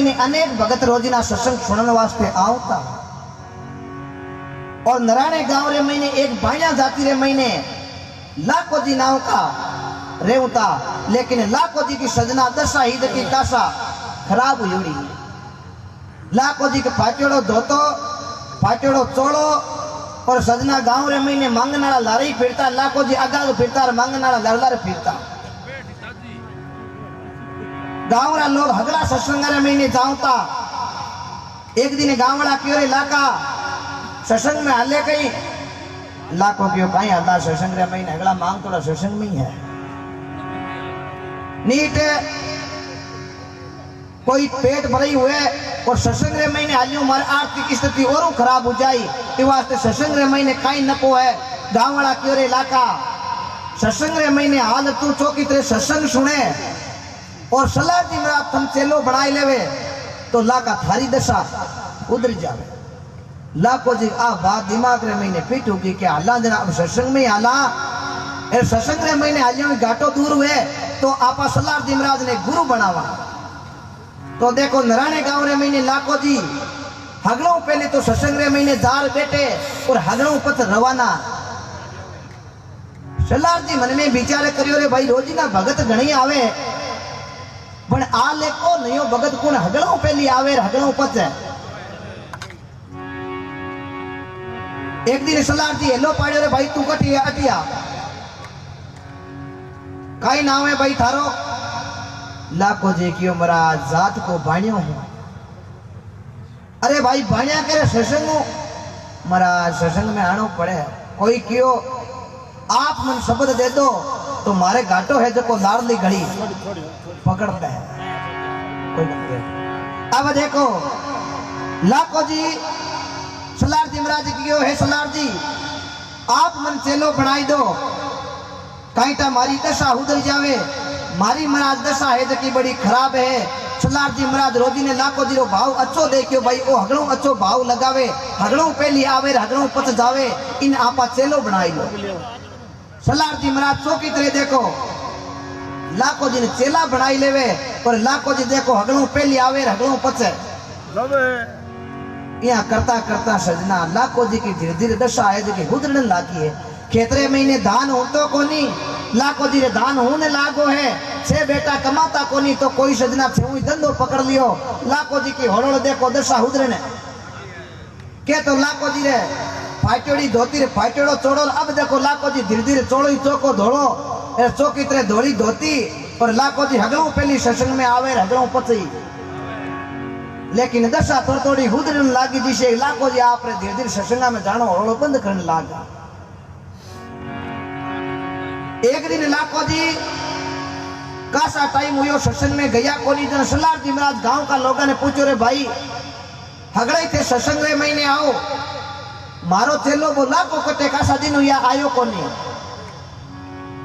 महीने अनेक भगत रोजीना सत्संग सुनने वास्ते आवता और नराणे गांव रे महीने एक भाइया जाति रे महीने लाखों जी नाव का रेवता, लेकिन लाखों जी की सजना दशा ही की काशा खराब हुई। लाखों जी के फाटेड़ो धोतो फाटेड़ो चोड़ो और सजना गांव रे महीने मांगनाला लारी फिरता, लाखों जी आगा फिरता और मांगनाला लार फिरता। गांव रा लोग हगड़ा सत्संग रे महीने जावता। एक दिन गांव वाला क्यों रे लाका सत्संग में हाले कहीं लाखों क्यों कहीं हल्ला सत्संग रे महीने हगड़ा मांग थोड़ा सत्संग में ही है नीट कोई पेट भरी हुए और सत्संग रे महीने हालियों मारे आर्थिक स्थिति और खराब हो जाए इस वास्ते सत्संग रे महीने कहीं नको है। गांव वाला क्यों रे लाका सत्संग रे महीने हाल तू चौकी तरह सत्संग सुने और सलाह जी मेरा तुम चेलो बनाई लेवे तो लाका थारी दशा उधर जावे। लाखों जी आ बात दिमाग रे महीने फिट होगी कि अल्लाह जना अब सत्संग में आला ए सत्संग रे महीने हालियों में घाटो दूर हुए तो आपा सलाह जी महाराज ने गुरु बनावा। तो देखो नराने गांव रे महीने लाखों जी हगड़ों पहले तो सत्संग रे महीने जार बैठे और हगड़ों पत रवाना। सलाह जी मन में विचार करियो रे भाई रोजी ना भगत घणी आवे पण आ लेको नयो भगत कोण हगड़ों पहली आवे हगड़ों पत। एक दिन सलाह जी हेलो पाड़ियो रे भाई तू कटी अटिया काई नाम है भाई थारो। लाखों जी क्यों महाराज जात को बाणियो हूं। अरे भाई बाणिया करे सत्संग महाराज सत्संग में आनो पड़े। कोई क्यों आप मन शब्द दे दो तो मारे घाटो है जो को लाडली घड़ी पकड़ते हैं कोई नहीं। अब देखो लाखों जी सलार जी महाराज क्यों है सलार जी आप मन चेलो बनाई दो कहीं टा मारी दशा उधर जावे। मारी महाराज दशा है जो की बड़ी खराब है। सलार जी महाराज रोजी ने लाखों जी रो भाव अच्छो देखियो भाई ओ हगड़ों अच्छो भाव लगावे हगड़ों पहली आवे हगड़ों पच जावे इन आपा चेलो बनाई लो। सलार जी महाराज चौकी तरह देखो लाखों जी ने चेला बनाई लेवे और लाखों जी देखो हगड़ों पहली आवे हगड़ों पचे यहाँ करता करता सजना लाखों जी की धीरे धीरे दशा है जो कि गुजरने लागी है। खेतरे महीने धान हो तो कोनी लाखों जी रे धान होने लागो है छे बेटा कमाता कोनी तो कोई सजना छे धंधो पकड़ लियो। लाखों जी की हड़ोड़ देखो दशा उधरने के तो लाखों जी रे फाटेड़ी धोती रे फाटेड़ो चोड़ो। अब देखो लाखों जी धीरे धीरे चोड़ो ही चौको धोड़ो चौकी तरह धोड़ी धोती और लाखों जी हगड़ों पहली सत्संग में आवे हगड़ों पची। लेकिन दशा थोड़ी थोड़ी हुदरन लागी जिसे लाखों जी आप धीरे धीरे सत्संगा में जानो हड़ोड़ो बंद करने लागा। एक दिन लाखों जी कासा टाइम हुयो सत्संग में गया कोनी जन सलार जी महाराज गांव का लोगों ने पूछो रे भाई हगड़े थे सत्संग रे महीने आओ मारो चेलो बोला को कटे कासा दिन हुआ आयो कोनी।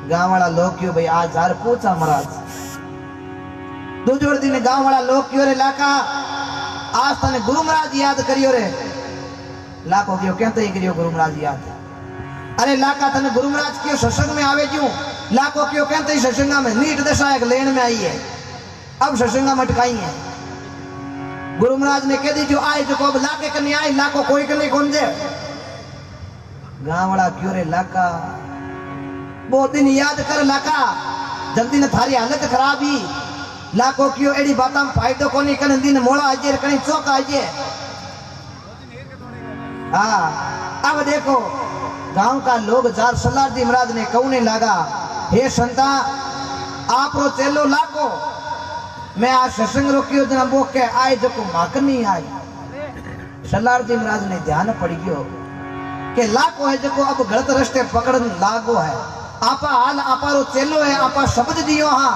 गांव वाला लोग क्यों भाई आज जार पूछा महाराज दूसरे दिन गांव वाला लोग क्यों रे लाका आज तने गुरु महाराज याद करियो रे। लाखों क्यों कहते ही करियो गुरु महाराज याद। अरे लाका तने गुरु महाराज क्यों सत्संग में आवे क्यों। लाखों क्यों कहते ही सत्संगा में नीट दशा एक लेन में आई है अब सत्संगा में अटकाई है। गुरु महाराज ने कह दी जो आए जो को लाके कन्नी आए लाखों कोई कन्नी कौन जे। गांव वाला क्यों रे लाका बहुत दिन याद कर लाका जल्दी ने थारी हालत खराब ही। लाखों क्यों एडी बात में फायदो कोनी कने दिन मोड़ा आजे कने चौक आजे। हाँ अब देखो गांव का लोग जार सलार जी महाराज ने कहने लगा हे संता आप रो चेलो लाखो मैं आज सत्संग रोकियो जना बोक के आए जो को माक नहीं आई। सलार जी महाराज ने ध्यान पड़ गयो कि लाखो है जो को अब गलत रास्ते पकड़न लागो है। आपा हाल आपा रो चेलो है आपा शब्द दियो हाँ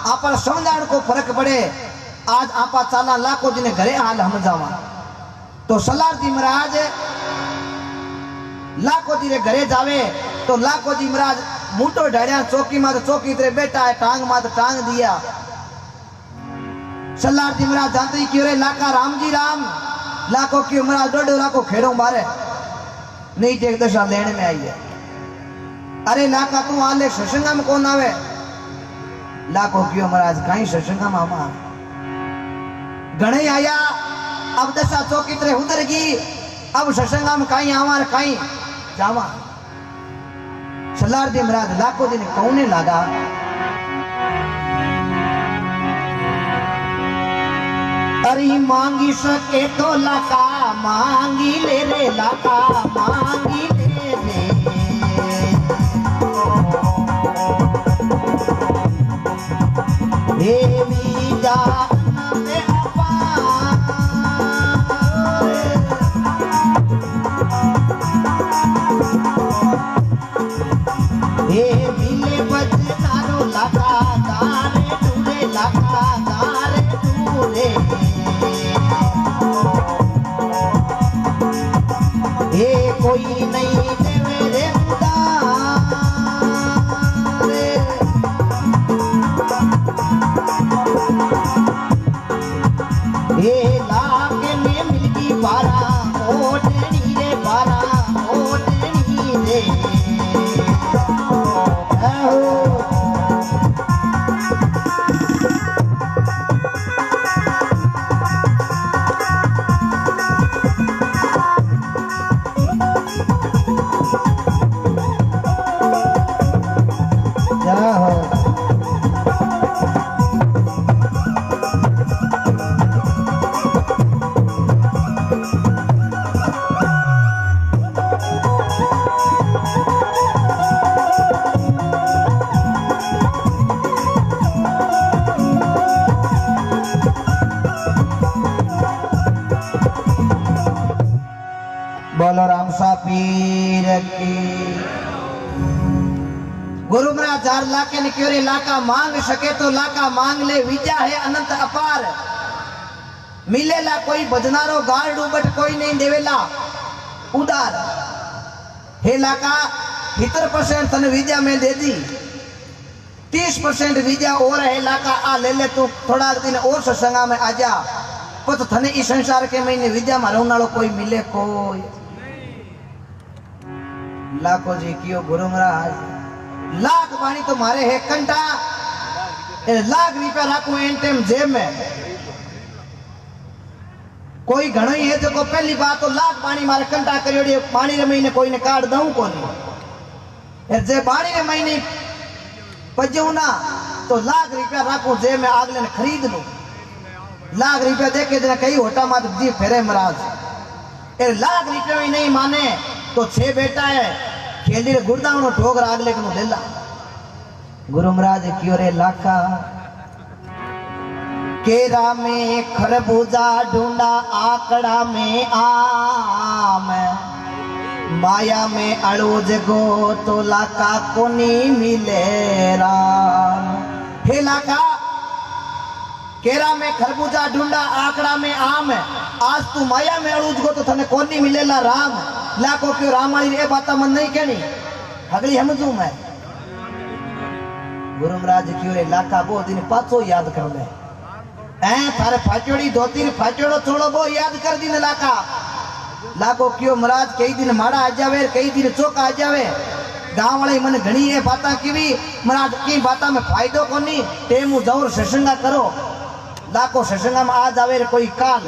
आपा समझाण को फर्क पड़े। आज आपा चाला लाखों जी ने घरे हाल हम जावा तो सलार जी महाराज लाखों जी रे घरे जावे तो लाखों जी महाराज मूटो ढाड़िया चौकी मात चौकी तेरे बेटा है टांग मात टांग दिया। सलार जी महाराज जानते ही क्यों रे लाका राम जी राम लाखों क्यों महाराज डोडो लाखों खेड़ों मारे नहीं टेक दशा लेने में आई है। अरे लाका तू आले सत्संगा में कौन आवे। लाखों क्यों महाराज कहीं सत्संगा मामा घणे आया अब दशा चौकीतरे उधर गई अब सत्संगा में कहीं आवा कहीं जावा सलार दे महाराज लाखों दिन कौने लगा अरे मांगी सके तो लाका मांगी ले रे लाका मांगी ले रे देवी जान में मिले बचनारो लाका गारे टूरे लाका गारे टूरे ये कोई नहीं देवे रे ये लाके में मिलकी बारा ओटनी रे बारा ओटनी रे बोलो राम सा पीर की गुरु महाराज 4 लाखे ने क्यों रे लाका मांग सके तो लाका मांग ले विद्या है अनंत अपार मिलेला कोई भजनारो गाल डूबट कोई नहीं देवेला उदार हे लाका 70% तने विद्या में दे दी 30% विद्या और है लाका आ ले ले तू थोड़ा दिन और सत्संगा में आ जा पर थने इस संसार के महीने विद्या में रहने वालों कोई मिले कोई लाखों जी कियो गुरु महाराज लाख बाणी तो मारे है कंटा लाख रुपया राखू एन टाइम जेब में कोई घणो ही है जो को पहली बात तो लाख बाणी मारे कंटा करियोड़ी बाणी रे महीने कोई ने कार्ड दऊं कोनी जे बाणी रे महीने पजू ना तो लाख रुपया राखू जेब में आगले ने खरीद लूं लाख रुपया देके जना कई होटा मात जी फेरे महाराज ए लाख रुपया ही नहीं माने तो 6 बेटा है खेली रे गुरदावनो ठोकर आगले को ले ला गुरु महाराज क्यों रे लाका केरा में खरबूजा ढूंढा आकड़ा में आम माया में अड़ूज गो तो लाका कोनी मिले राम हे लाका केरा में खरबूजा ढूंढा आकड़ा में आम आज तू माया में अड़ूज गो तो थने कोनी मिलेला राम लाखों क्यों रामायण ये बात मन नहीं कहनी अगली समझू मैं गुरु महाराज क्यों रे लाका बो दिन पाछो याद कर ले थारे फाटोड़ी धोती फाटोड़ो छोड़ो वो याद कर दिन लाका लाखों क्यों महाराज कई दिन माड़ा आ जावे कई दिन चौका आ जावे गांव वाले मन घणी है बाता कीवी महाराज की बाता में फायदो कोनी टेमू जौर सत्संगा करो लाखों सत्संगा में आज आवे कोई काल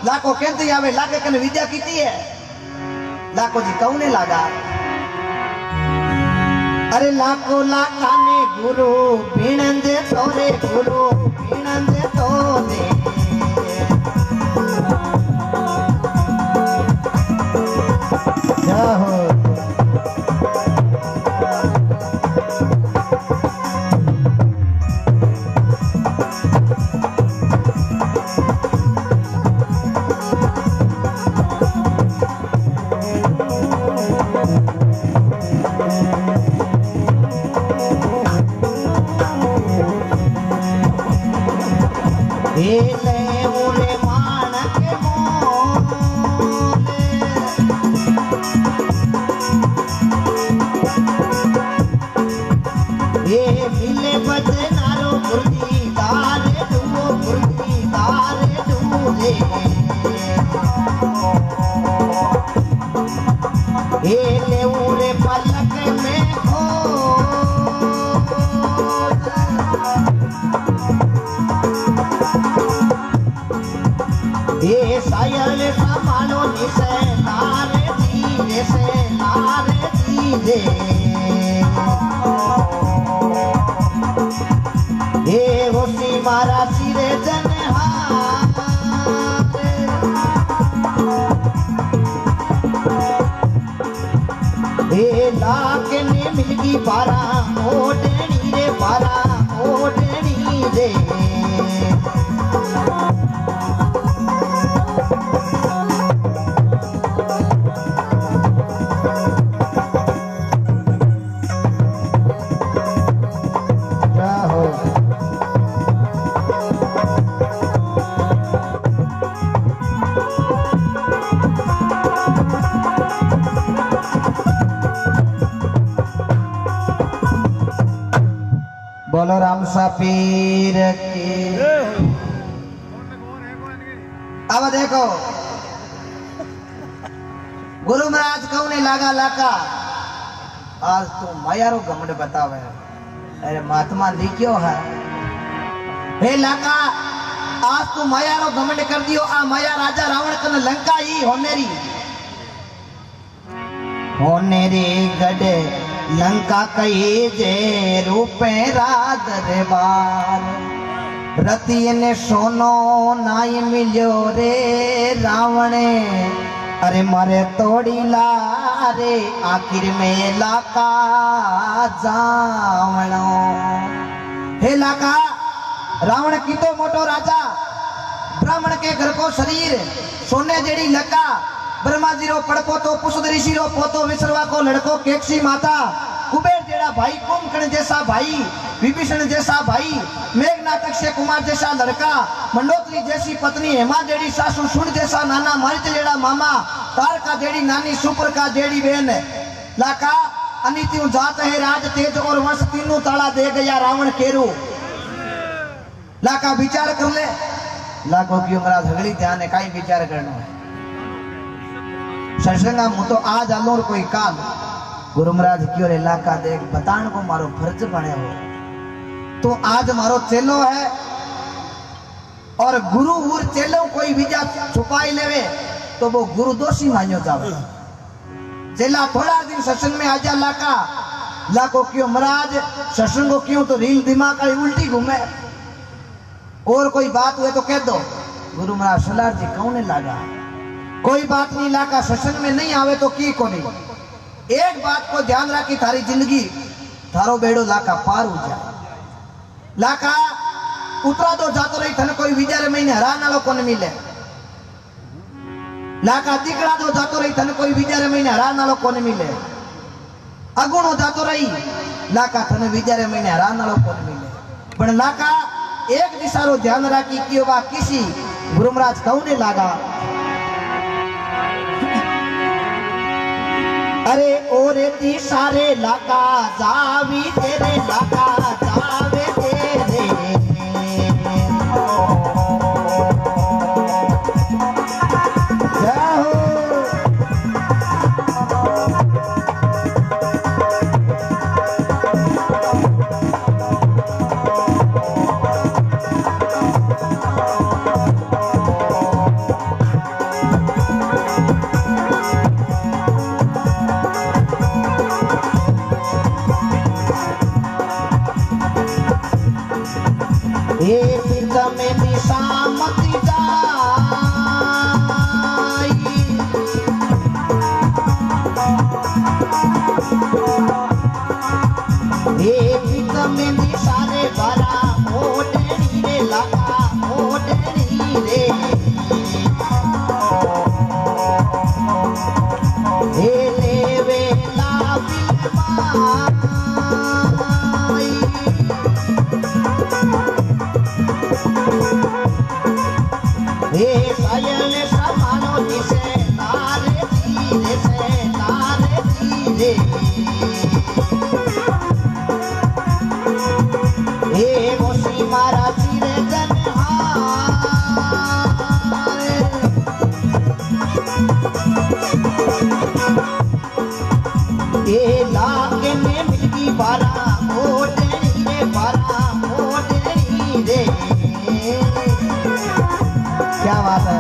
लाखों कहते आवे लाके कने विद्या कीती है लाखों जी कौने लगा अरे लाखों लाका ने गुरु भीणंदे तोरे गुरु भीणंदे तोरे जाहो ये सायल समानो निसे नारे धीरे से नारे धीरे ये होशी मारा सिरे जनहार ये लाके ने मिलगी पारा ओढ़नी रे पारा ओढ़नी रे बोलो राम सा पीर की। अब देखो गुरु महाराज कौने लागा लाका आज तो मायारो घमंड बतावे अरे महात्मा लिखियो है हे लाका आज तू मायारो घमंड कर दियो आ माया राजा रावण कन लंका ही होनेरी गडे लंका कही जे रूपे रात रे बार रति ने सोनो नाई मिल्यो रे रावणे अरे मारे तोड़ी ला रे आखिर में लाका जावणो हे लाका रावण की तो मोटो राजा ब्राह्मण के घर को शरीर सोने जेड़ी लंका ब्रह्मा जी रो पड़पो तो पुष्प ऋषि रो पोतो विश्रवा को लड़को केक्षी माता कुबेर जेड़ा भाई कुंभकर्ण जैसा भाई विभीषण जैसा भाई मेघनाथ अक्षय कुमार जैसा लड़का मंडोत्री जैसी पत्नी हेमा जेड़ी सासू सुन जैसा नाना मारिच जेड़ा मामा तारका जेड़ी नानी सुप्रका जेड़ी बहन लाका अनित्यु जात है राज तेज और वंश तीनों ताला दे गया रावण केरू लाका विचार कर ले लाखों की उम्र झगड़ी ध्यान है काई विचार करना है सत्संगा मु तो आज आलो और कोई काल गुरु महाराज की और इलाका देख बतान को मारो फर्ज बने हो तो आज मारो चेलो है और गुरु और चेलो कोई विजा छुपाई लेवे तो वो गुरु दोषी मान्यो जावे चेला थोड़ा दिन सत्संग में आजा लाका लाको क्यों महाराज सत्संग को क्यों तो रील दिमाग का उल्टी घूमे और कोई बात हुए तो कह दो गुरु महाराज सलार जी कौन लागा कोई बात नहीं लाका सत्संग में नहीं आवे तो की को नहीं एक बात को ध्यान रखी थारी जिंदगी थारो बेड़ो लाका पार हो जाए लाका उतरा तो जातो रही थने कोई विचार महीने हरा नालो कोने मिले लाका दिकड़ा तो जातो रही थने कोई विचार महीने हरा नालो कोने मिले अगुणो जातो रही लाका थने विचार महीने हरा नालो कोने मिले पण लाका एक दिशारो ध्यान रखी कि बा किसी गुरु महाराज कौने लागा अरे ओरे ती सारे लाका जावी तेरे लाका जावे तेरे जाओ में दिशा मत जाई पित में दिशा रे भरा ओढ़नी रे लगा ओढ़नी रे लेवे सायल समानो जिसे नारे धीरे से नारे धीरे गोशी मारा चिरे जनहार लागे में मिलगी बारा ओढ़नी रे बारा ओढ़नी रे क्या बात है।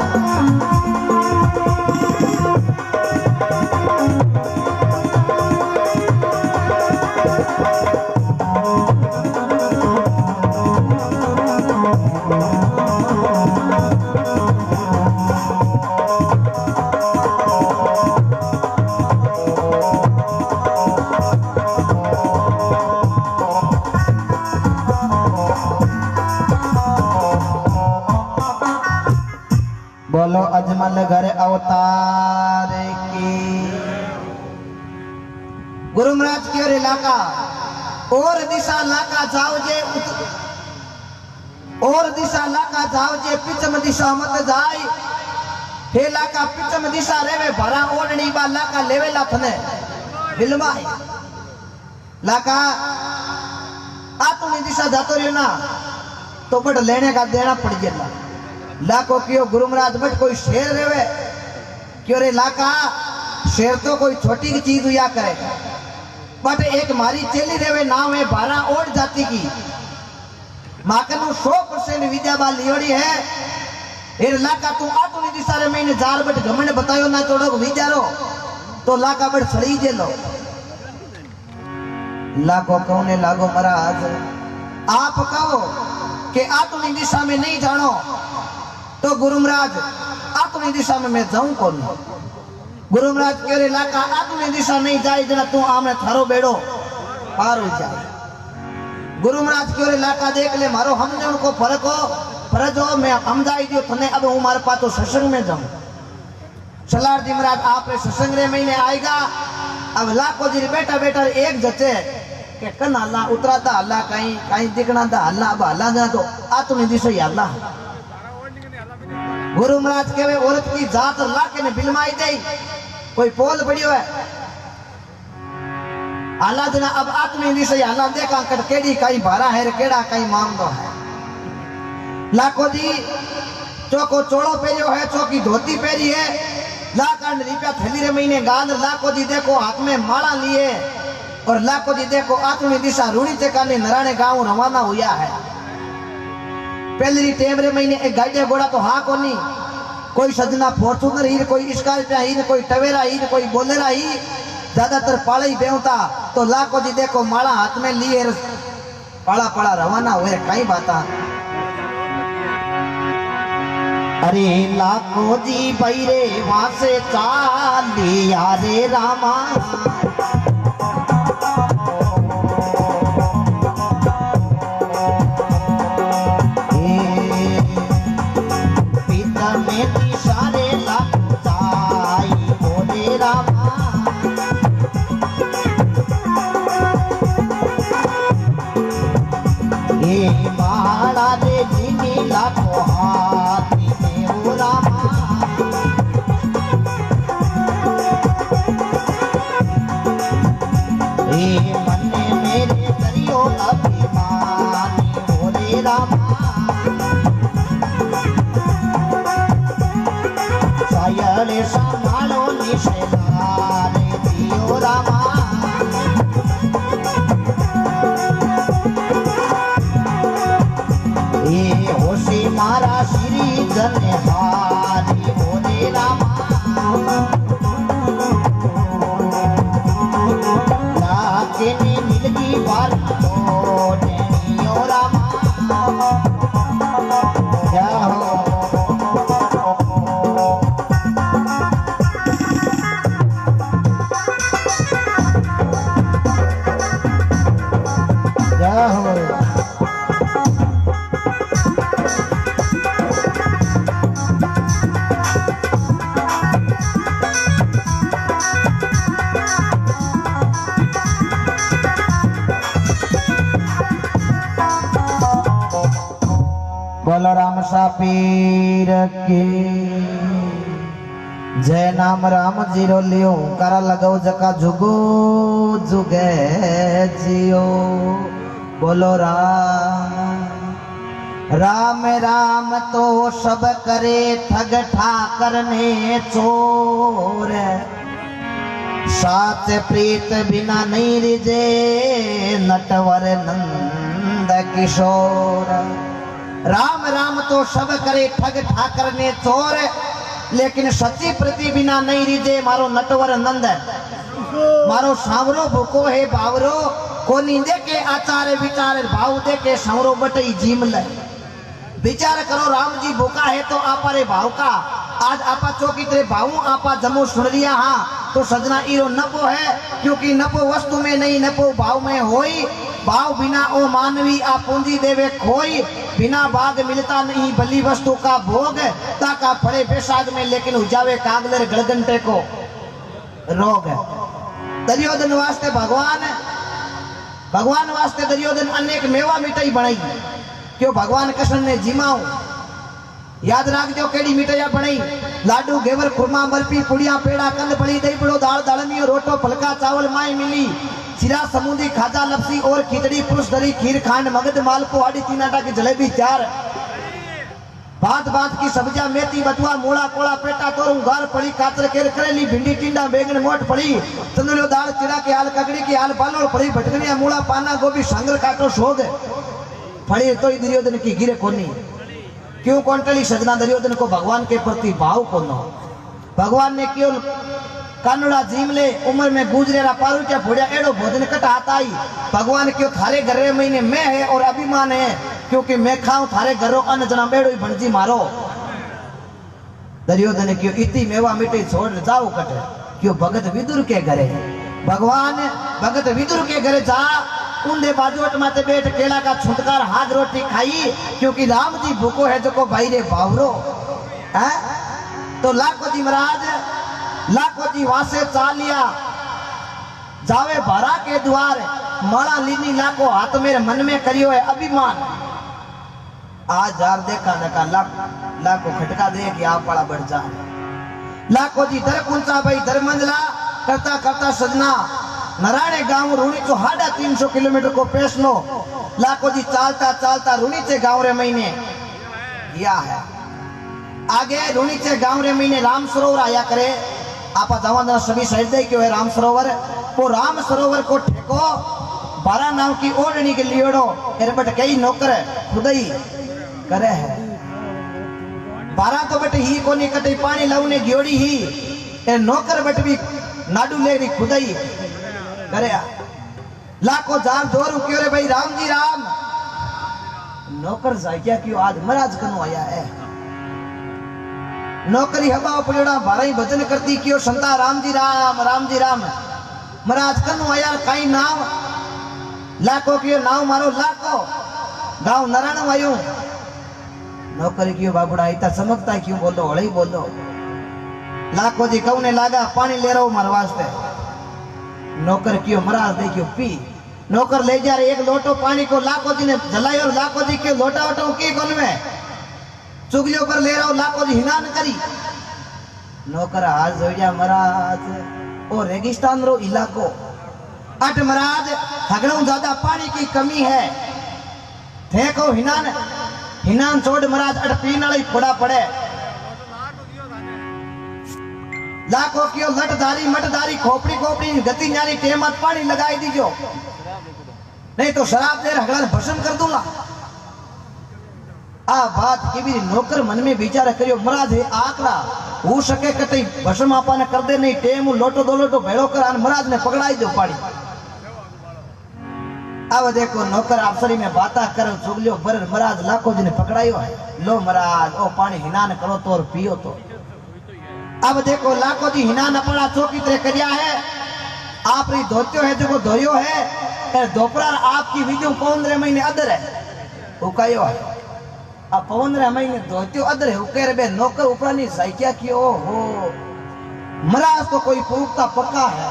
बोलो अजमल घर अवतार की। गुरु महाराज की ओर इलाका और दिशा लाका जाओ जे और दिशा लाका जाओ जे पिछम दिशा मत जाए। हे लाका पिछम दिशा रेवे भरा ओढ़नी बा लाका लेवेला थने बिलमाई लाका आतुनी दिशा जातो रियो ना तो बट लेने का देना पड़ गया। लाको क्यों गुरु महाराज बट कोई शेर रेवे क्यों रे लाका शेर तो कोई छोटी की चीज हुआ करे बट एक मारी चेली रेवे नाम है 12 ओढ़ जाति की माकनु 100% विद्या बाल लियोड़ी है। एर लाका तू आतुनी दिशा रे मैंने जार बट घमंड बतायो ना तोड़ो विचारो तो लाका बट सड़ी जे लो। लाको कौने लागो महाराज आप कहो कि आतुनी दिशा में नहीं जानो तो गुरु महाराज आतुनी दिशा में मैं जाऊं कौन। गुरु महाराज कह रहे लाका आतुनी दिशा नहीं जाए जना तू आमने थारो बेड़ो पार हो जाए। गुरु महाराज कह रहे लाका देख ले मारो हमने उनको फर्क हो फर्ज हो मैं समझाई दियो थने अब हूं मारे पास तो सत्संग में जाऊं। सलार जी महाराज आप सत्संग रे महीने आएगा। अब लाखों जी बेटा बेटा एक जचे के कन हल्ला उतराता हल्ला कहीं कहीं दिखना था हल्ला अब हल्ला जा तो आतुनी दिशा ही हल्ला। गुरु महाराज कहे औरत की जात लाके ने बिलमाई दे कोई पोल पड़ियो है आला जना अब आत्मी दिशा आला देखा कर केड़ी कई भारा है केड़ा कई मामलो है। लाखो जी चौको चोड़ो पहरियो है चौकी धोती पहरी है लाखा रुपया थैली रे महीने गाल। लाखो जी देखो हाथ में माला लिए और लाखो जी देखो आत्मी दिशा रूणी चकाने नराने गांव रवाना हुआ है। पहली टेमरे महीने एक गाड़ी घोड़ा तो हाँ को नहीं कोई सजना फॉर्चूनर ही कोई स्कॉर्पियो ही कोई टवेरा ही कोई बोलेरा ही ज्यादातर पाला ही बेवता तो लाखो जी देखो माला हाथ में लिए पाला पाला रवाना हुए कई बात। अरे लाखो जी बैरे वहां से चाल लिया रे रामा संभालो निशेलारे दियो रामा। ये होशी मारा श्री जन हारी बोले रामा लाके ने नीलगी बाल तोड़े दियो रामा। क्या हो बलराम सा पीर के जय नाम राम जीरो लियो करा लगाओ जका जुगो जुगे जियो। बोलो राम राम राम तो सब करे ठग ठाकर ने चोर साथ प्रीत बिना नहीं रिजे नटवर नंद किशोर। राम राम तो सब करे ठग ठाकर ने चोर, लेकिन सच्ची प्रति बिना नहीं रीजे मारो नटवर नंद। मारो सांवरो भूको है बावरो, कोनी देखे आचार विचार भाव देखे सांवरो बटई जीम ले। विचार करो राम जी भूखा है तो आपा रे भाव का, आज आपा चौकी तेरे भाऊ आपा जमो सुन लिया। हाँ तो सजना इरो नपो है, क्योंकि नपो वस्तु में नहीं नपो भाव में होई। भाव बिना ओ मानवी आ पूंजी देवे खोई, बिना बाग मिलता नहीं भली वस्तु का भोग। ताका फड़े बेसाग में लेकिन उजावे कागलर गड़गंटे को रोग। दुर्योधन वास्ते भगवान वास्ते दुर्योधन अनेक मेवा मिठाई बनाई, क्यों भगवान कृष्ण ने जिमाओ। याद राख जो केड़ी मिठाइया बनाई, लाडू घेवर खुरमा बर्फी पुड़िया पेड़ा कंद पड़ी दही बड़ो दाल दालमियो रोटो फलका चावल माई मिली, सिरा समुद्री खाजा लपसी और खिचड़ी पुरुष दरी खीर खांड मगध मालपो आड़ी तीनाटा की जलेबी चार। भात भात की सब्जियां मेथी बथुआ मूड़ा कोड़ा पेटा तोरू गार पड़ी कातर केर करेली भिंडी टिंडा बैगन मोट पड़ी तंदुलियो दाल चिड़ा के हाल ककड़ी की हाल बालोड़ पड़ी भटकनिया मूड़ा पाना गोभी सांगर काटो सोग पड़ी। तो दुर्योधन की गिरे कोनी, क्यों कौंटली सजना दुर्योधन को भगवान के प्रति भाव को न। भगवान ने क्यों कानुड़ा जीमले उम्र में गुजरेरा पारू क्या भोड़िया एड़ो भोजन कट आता ही। भगवान क्यों थारे घरे महीने मैं है और अभिमान है, क्योंकि मैं खाऊं थारे घरो अन्न जना बेड़ो ही भणजी मारो। दुर्योधन क्यों इतनी मेवा मिठाई छोड़ जाओ कटे, क्यों भगत विदुर के घरे। भगवान भगत विदुर के घरे जा, उन्दे बाजोट माते बैठ केला का छुटकार हाथ रोटी खाई, क्योंकि राम जी भूखो है जो को भाई रे बावरो है। तो लाखो जी महाराज लाखो जी वासे चालिया जावे भरा के द्वार, माला लीनी लाखो हाथ मेरे मन में करियो है अभिमान। आज जार देखा देखा लाखो खटका दे कि आप बड़ा बढ़ जा। लाखो जी दर कुंचा भाई दर मंजला करता करता सजना नारायण गांव रूणी तो 350 किलोमीटर को पेश लो। लाखो जी चालता चालता रूणी से गांव रे महीने गया है। आगे रूणी से गांव रे महीने राम सरोवर आया करे। आपा जवान सभी साइड दे क्यों है राम सरोवर। वो राम सरोवर को ठेको 12 नाव की ओढ़नी के लियोड़ो बट कई नौकर खुदाई करे है। 12 तो बट ही कोनी कटे पानी लाउने गियोड़ी ही नौकर बट भी नाडू ले रही खुदाई करे। लाखों जार जोर क्यों रे भाई राम जी राम। नौकर जायकिया क्यों आज महाराज कनु आया है। नौकरी हवा पड़ोड़ा बारह भजन करती क्यों संता राम जी राम महाराज कनु आया कई नाम। लाखों क्यों नाव मारो लाखों गांव नारायण वायु। नौकरी क्यों बाबूड़ा इतना चमकता क्यों बोलो हड़े बोलो। लाखों जी कहू ने लागा पानी ले रहा हूं मारे वास्ते। नौकर क्यों महाराज दे क्यों पी। नौकर ले जा रहे एक लोटो पानी को लाखों जी ने जलायो। लाखों जी क्यों लोटा वोटा की कोन में चुगलियों पर ले रहा हूं। लाखों जी हिना न करी। नौकर हाथ जोड़िया महाराज ओ रेगिस्तान रो इलाको अट महाराज हगड़ों ज्यादा पानी की कमी है। थे को हिनान छोड़ महाराज अट पीने वाली फोड़ा पड़े। लाखों क्यों लटदारी मटदारी खोपड़ी खोपड़ी गति न्यारी टेमत पानी लगाई दीजो, नहीं तो शराब देर हगड़ा भस्म कर दूंगा। आ बात की भी नौकर मन में विचार करियो महाराज है आकड़ा हो सके कतई भस्म आपा ने कर दे नहीं टेम लोटो दो लोटो भेड़ो कर महाराज ने पकड़ाई दो पानी। अब देखो नौकर अफसरी में बाता कर चुगलियो बर महाराज लाखों जी ने पकड़ायो है। लो महाराज ओ पानी हिनान करो तो और पियो तो। अब देखो लाखों जी हिना न पड़ा चौकी तरह करिया है। आप री धोत्यो है जो धोयो है दोपहर आपकी विजू 15 महीने अदर है उकायो है। अब 15 महीने धोत्यो अदर है उकेर बे नौकर ऊपर नहीं साइकिया की ओ हो महाराज तो कोई पुख्ता पक्का है।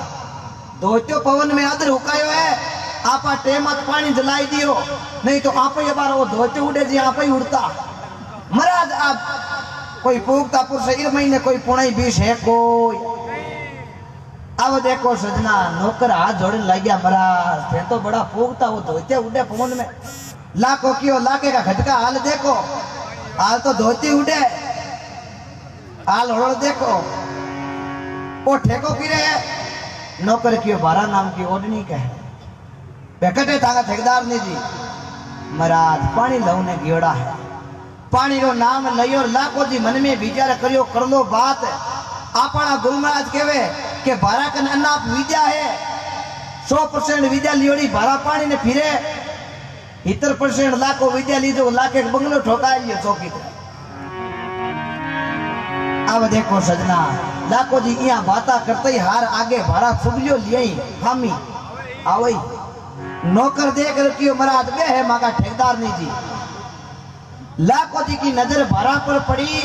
धोत्यो पवन में अदर उकायो है। आपा टेमत पानी जलाई दियो नहीं तो आप ही बार वो धोत्यो उड़े जी आप ही उड़ता। महाराज आप कोई पुख्ता पुरुष 1 महीने कोई 19-20 है कोई। अब देखो सजना नौकर हाथ जोड़ने लग गया महाराज थे तो बड़ा पुख्ता वो धोते उड़े पवन में। लाखों क्यों लाके का खटका हाल देखो हाल तो धोती उड़े हाल हड़ देखो वो ठेको की रहे। नौकर क्यों 12 नाम की ओढ़नी कहे बेकटे थागा ठेकेदार ने जी महाराज पानी लऊ ने गियोड़ा है। पानी रो नाम लियो लाखो जी मन में विचार करियो कर लो बात आपना गुरु महाराज कहवे के बारा कन अनाप विद्या है 100% विद्या लियोड़ी बारा पानी ने फिरे 70% लाखो विद्या लीजो लाखे बंगलो ठोका लियो चौकी पे अब देखो सजना लाखो जी यहाँ बाता करते ही हार आगे भाड़ा सुगलियो लिए हामी आवई नौकर देख रखियो महाराज बे है मागा ठेकेदार नहीं जी लाखो जी की नजर भाड़ा पर पड़ी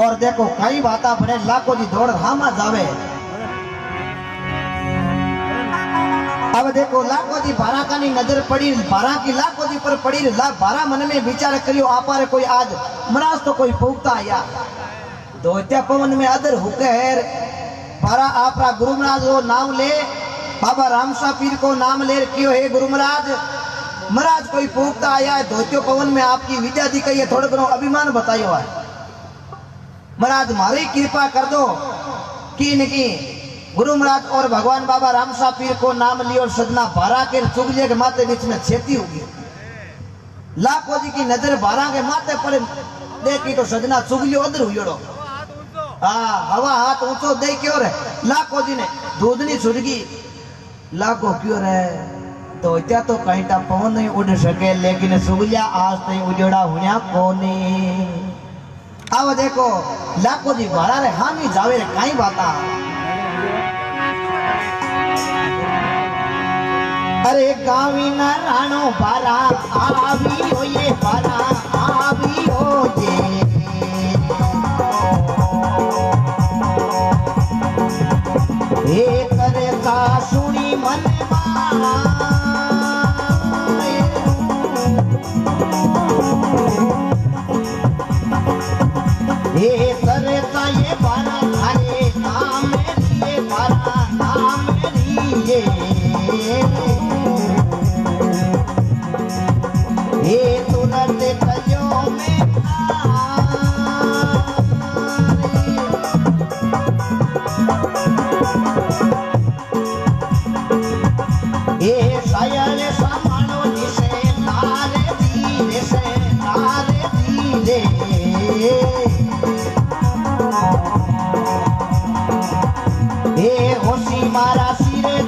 और देखो कई बाता बने लाखो जी दौड़ हामा जावे अब देखो लाखो जी बारा का नजर पड़ी बारा की लाखो जी पर पड़ी बारा मन में विचार करियो आपारे कोई आज मनास तो कोई फूकता आया दो पवन में अदर हुकेर बारा आपरा गुरु महाराज को नाम ले बाबा रामशाह पीर को नाम ले रखियो हे गुरु महाराज महाराज कोई फूकता आया है धोत्यो पवन में आपकी विद्या दी कही है थोड़े घणो अभिमान बतायो है महाराज मारी कृपा कर दो की नहीं गुरु महाराज और भगवान बाबा रामशाह पीर को नाम लियो सजना बारा के चुगलिया के माथे बीच में छेती होगी लाखो जी की नजर बारा के माथे पर देखी तो सजना चुगलियो अदर हुईड़ो हाँ हवा हाथ ऊंचो दे क्यों रे लाखो जी ने दूधनी सुरगी लाखो क्यों रे तो इत्या तो कहीं टा पवन नहीं उड़ सके लेकिन सुगलिया आज तई उजड़ा हुआ कोनी अब देखो लाखो जी बारा रे हामी जावे रे कहीं बाता अरे गावी न राणो बारा आवी हो ये बारा आवी हो ये करे का सुनी मन ये करे का ये बारा अरे नाम ये बारा नाम ये तुरंत कजो में ये शायर समानो जिसे नारे धीरे ये होशी मारा सिरे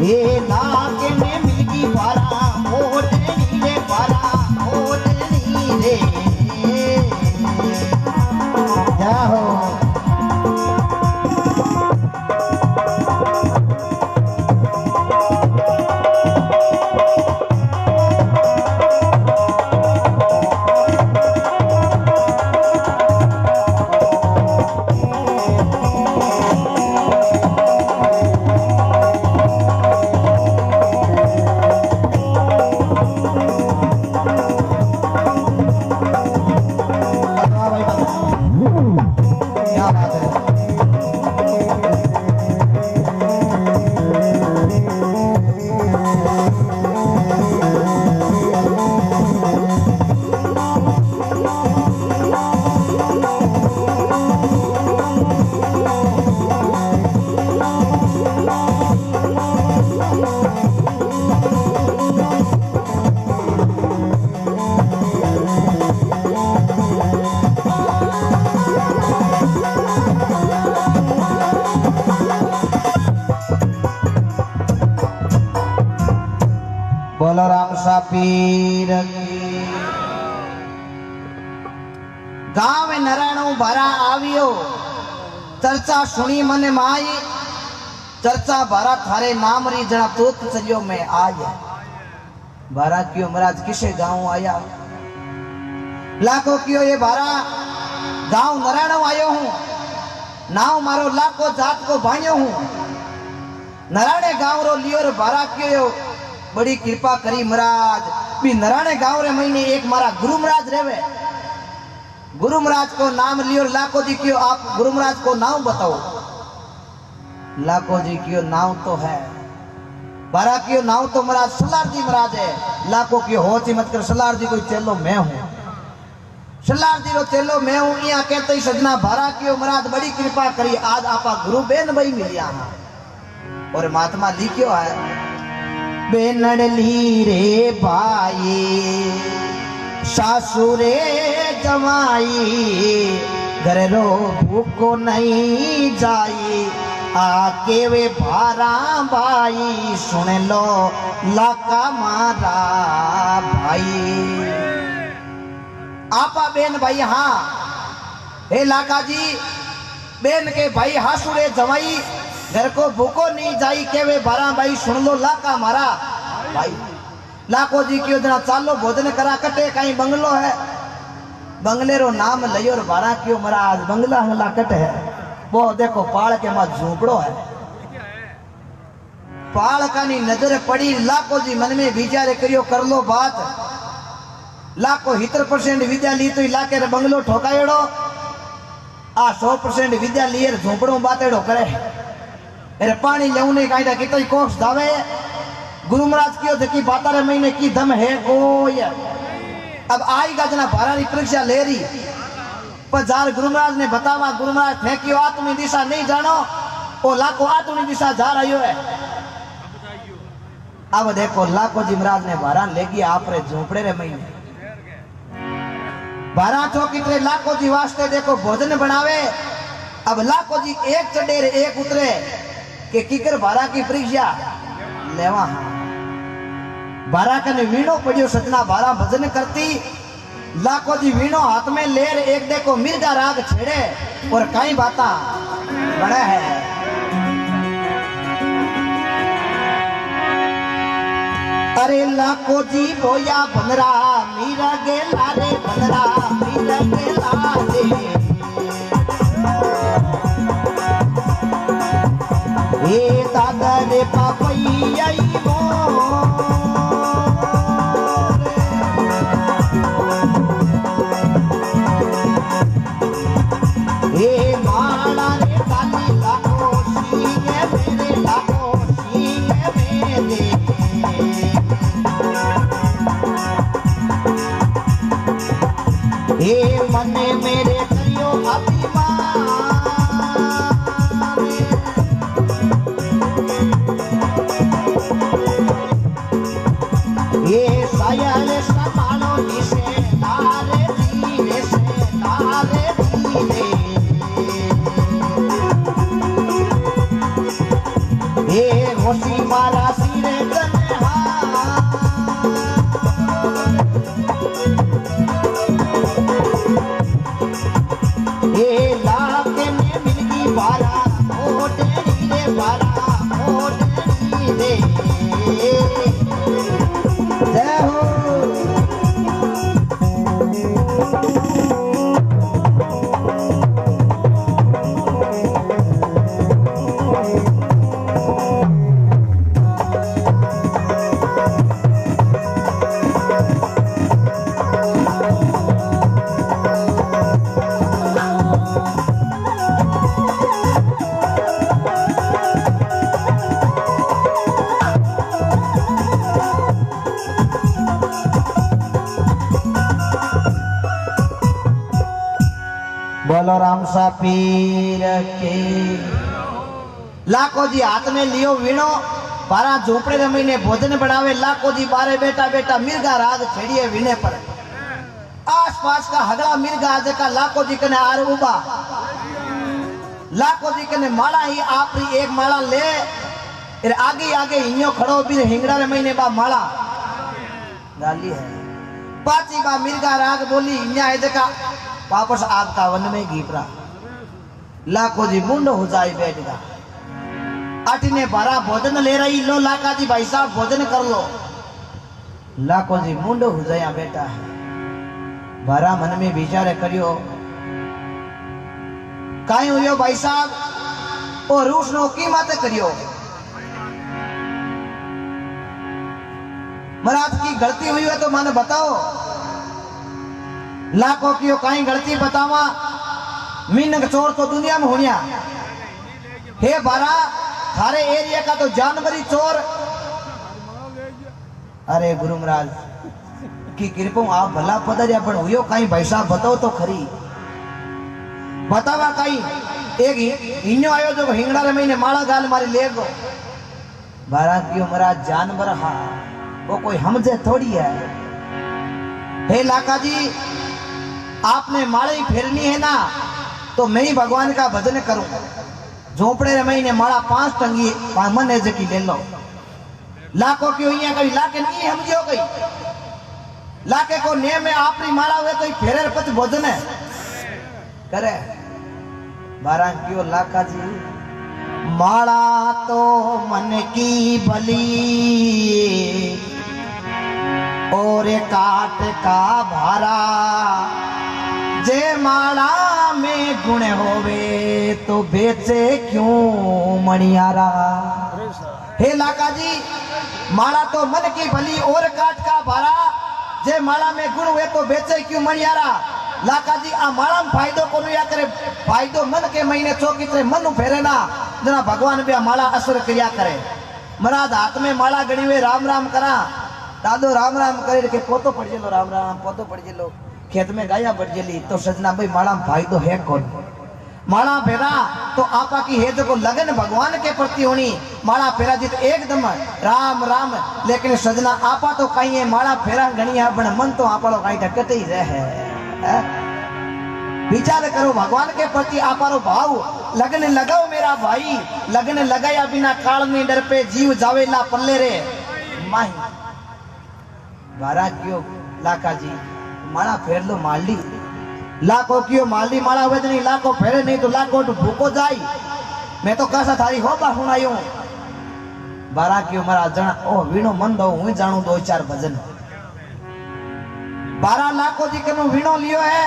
ये नाके में मिलगी बारा ओट नीले बारा ओट नीले क्या हो बोलो रामशाह पीर गांव में नराणो भरा आवियो चर्चा सुनी मन माई चर्चा भरा थारे नाम री जना तोत चलियो मैं आज भरा क्यों महाराज किसे गांव आया लाखो क्यों ये भरा गांव नराणो आयो हूँ नाव मारो लाखो जात को भाइयो हूँ नराणे गांव रो लियो रे भरा क्यों बड़ी कृपा करी महाराज भी नराणे गांव रे महीने एक मारा गुरु महाराज रेवे गुरु महाराज को नाम लियो लाखो जी क्यों आप गुरु महाराज को नाम बताओ लाखो जी क्यों नाम तो है बारा क्यों नाम तो महाराज सलार जी महाराज है लाखो क्यों हो ची मत कर सलार जी कोई चेलो मैं हूं सलार जी रो चेलो मैं हूं इया कहते ही सजना भारा कियो महाराज बड़ी कृपा करी आज आपा गुरु बेन भाई मिलिया और महात्मा लिखियो है बेनड़ली रे भाई सासुरे जमाई घर रो भूको नहीं जाई आके वे भारा भाई सुन लो लाका मारा भाई आपा बेन भाई हाँ हे लाका जी बेन के भाई हासुरे जमाई घर को भूको नहीं जाई के वे भारा भाई सुन लो लाका मारा भाई लाखो जी क्यों जना चालो भोजन करा कटे कहीं बंगलो है बंगले रो नाम लियो और बारा क्यों महाराज बंगला हंगला कट है वो देखो पाड़ के मां झूपड़ो है पाड़ का नी नजर पड़ी लाखो जी मन में विचार करियो कर लो बात लाखो 70% विद्या ली तो इलाके रे बंगलो ठोकायड़ो आ 100% विद्या लिए झूपड़ो बातेड़ो करे अरे पानी लेऊ नहीं कायदा कितई कोस दावे गुरु महाराज कियो जकी बातारे महीने की दम है कोई अब आई का जना भारानी परीक्षा ले रही पर जार गुरु महाराज ने बतावा गुरु महाराज फेंकियो आत्मी दिशा नहीं जानो ओ लाखो आत्मी दिशा जा रही है अब देखो लाखो जी महाराज ने भारा ले गया आप रे झोपड़े रे महीने भारा चौकी रे लाखो जी वास्ते देखो भोजन बनावे अब लाखो जी एक चढ़े रे एक उतरे के किकर भारा की परीक्षा लेवा बारा कने वीणो पड़ियो सजना बारा भजन करती लाखो जी वीणो हाथ में लेर एक देखो मिर्गा राग छेड़े और कई बाता बड़ा है अरे लाखो जी बोया बनरा मीरा गेला रे बनरा मीरा गेला रे ए दादा रे पापैया मने मेरे करियो अभिमान ये सायल संभालो जिसे तारे धीरे से तारे धीरे ये होशी मारा सिरे बोलो राम सा पीर के लाखो जी हाथ में लियो वीणो बारा झोपड़े रे महीने भोजन बनावे लाखो जी बारे बेटा बेटा मिर्गा राग छेड़िए वीणे पर आस पास का हगड़ा मिर्गा जका लाखो जी कने आर उबा लाखो जी कने माला ही आपरी एक माला ले फिर आगे आगे हियो खड़ो भी हिंगड़ा रे महीने बा माला गाली है पाची बा मिर्गा राग बोली हिया है जका वापस आपका वन में गीपरा लाखो जी मुंड हो जाए बैठगा अटने बारा भोजन ले रही लो लाखा जी भाई साहब भोजन कर लो लाखो जी मुंड हो जाया बेटा है बारा मन में विचार करियो काई हुयो भाई साहब और रूस नो की मत करियो महाराज की गलती हुई है तो माने बताओ लाखों की कहीं गलती बतावा मीनक चोर तो दुनिया में होनिया हे बारा थारे एरिया का तो जानवरी चोर अरे गुरु महाराज की कृपा आप भला पधार्या पण हुयो कहीं भाई साहब बताओ तो खरी बतावा कहीं एक हिन्यो आयो जो हिंगड़ा रे महीने माला गाल मारी ले गो बारा क्यों मरा जानवर हा वो कोई हमजे थोड़ी है। हे लाका जी आपने माला फेरनी है ना तो मैं ही भगवान का भजन करूं। झोपड़े रे महीने माला 5 टंगी मन है जकी ले लो लाखों क्यों यहाँ कभी लाके नहीं समझियो कहीं लाके को ने में आपनी माला हुए तो फेरे पच भोजन है करे बारा क्यों लाका जी माला तो मन की भली और काट का भारा जे माला में गुण होवे तो बेचे क्यों मणियारा। हे लाका जी माला तो मन की भली और काट का भारा जे माला में गुण हुए तो बेचे क्यों मणियारा। लाका जी आ माला में फायदो को या करे फायदो मन के महीने चौकी से मन फेरे ना जना भगवान भी माला असर क्रिया करे। महाराज हाथ में माला गणी हुए राम राम करा दादो राम राम करे के पोतो पड़ जेलो राम राम पोतो पड़ जेलो खेत में गाया बढ़ जेली तो सजना भाई माला में फायदो है कौन। माला फेरा तो आपा की है जो लगन भगवान के प्रति होनी माला फेरा जित एकदम राम राम लेकिन सजना आपा तो कहीं है माला फेरा गणी है बन मन तो आपा कहीं ढकते ही रहे। विचार करो भगवान के प्रति आपारो भाव लगन लगाओ मेरा भाई लगन लगाया बिना काल में डर पे जीव जावेला पल्ले रे माही बारा क्यों लाका जी माला फेर लो माली लाखों क्यों माली माला हुए नहीं लाखों फेरे नहीं तो लाखों तो भूको जाई मैं तो कैसा थारी हो बा सुनायो बारा क्यों मरा जना ओ वीणो मन दो हुई जानू 2-4 भजन 12 लाखों जी के वीणो लियो है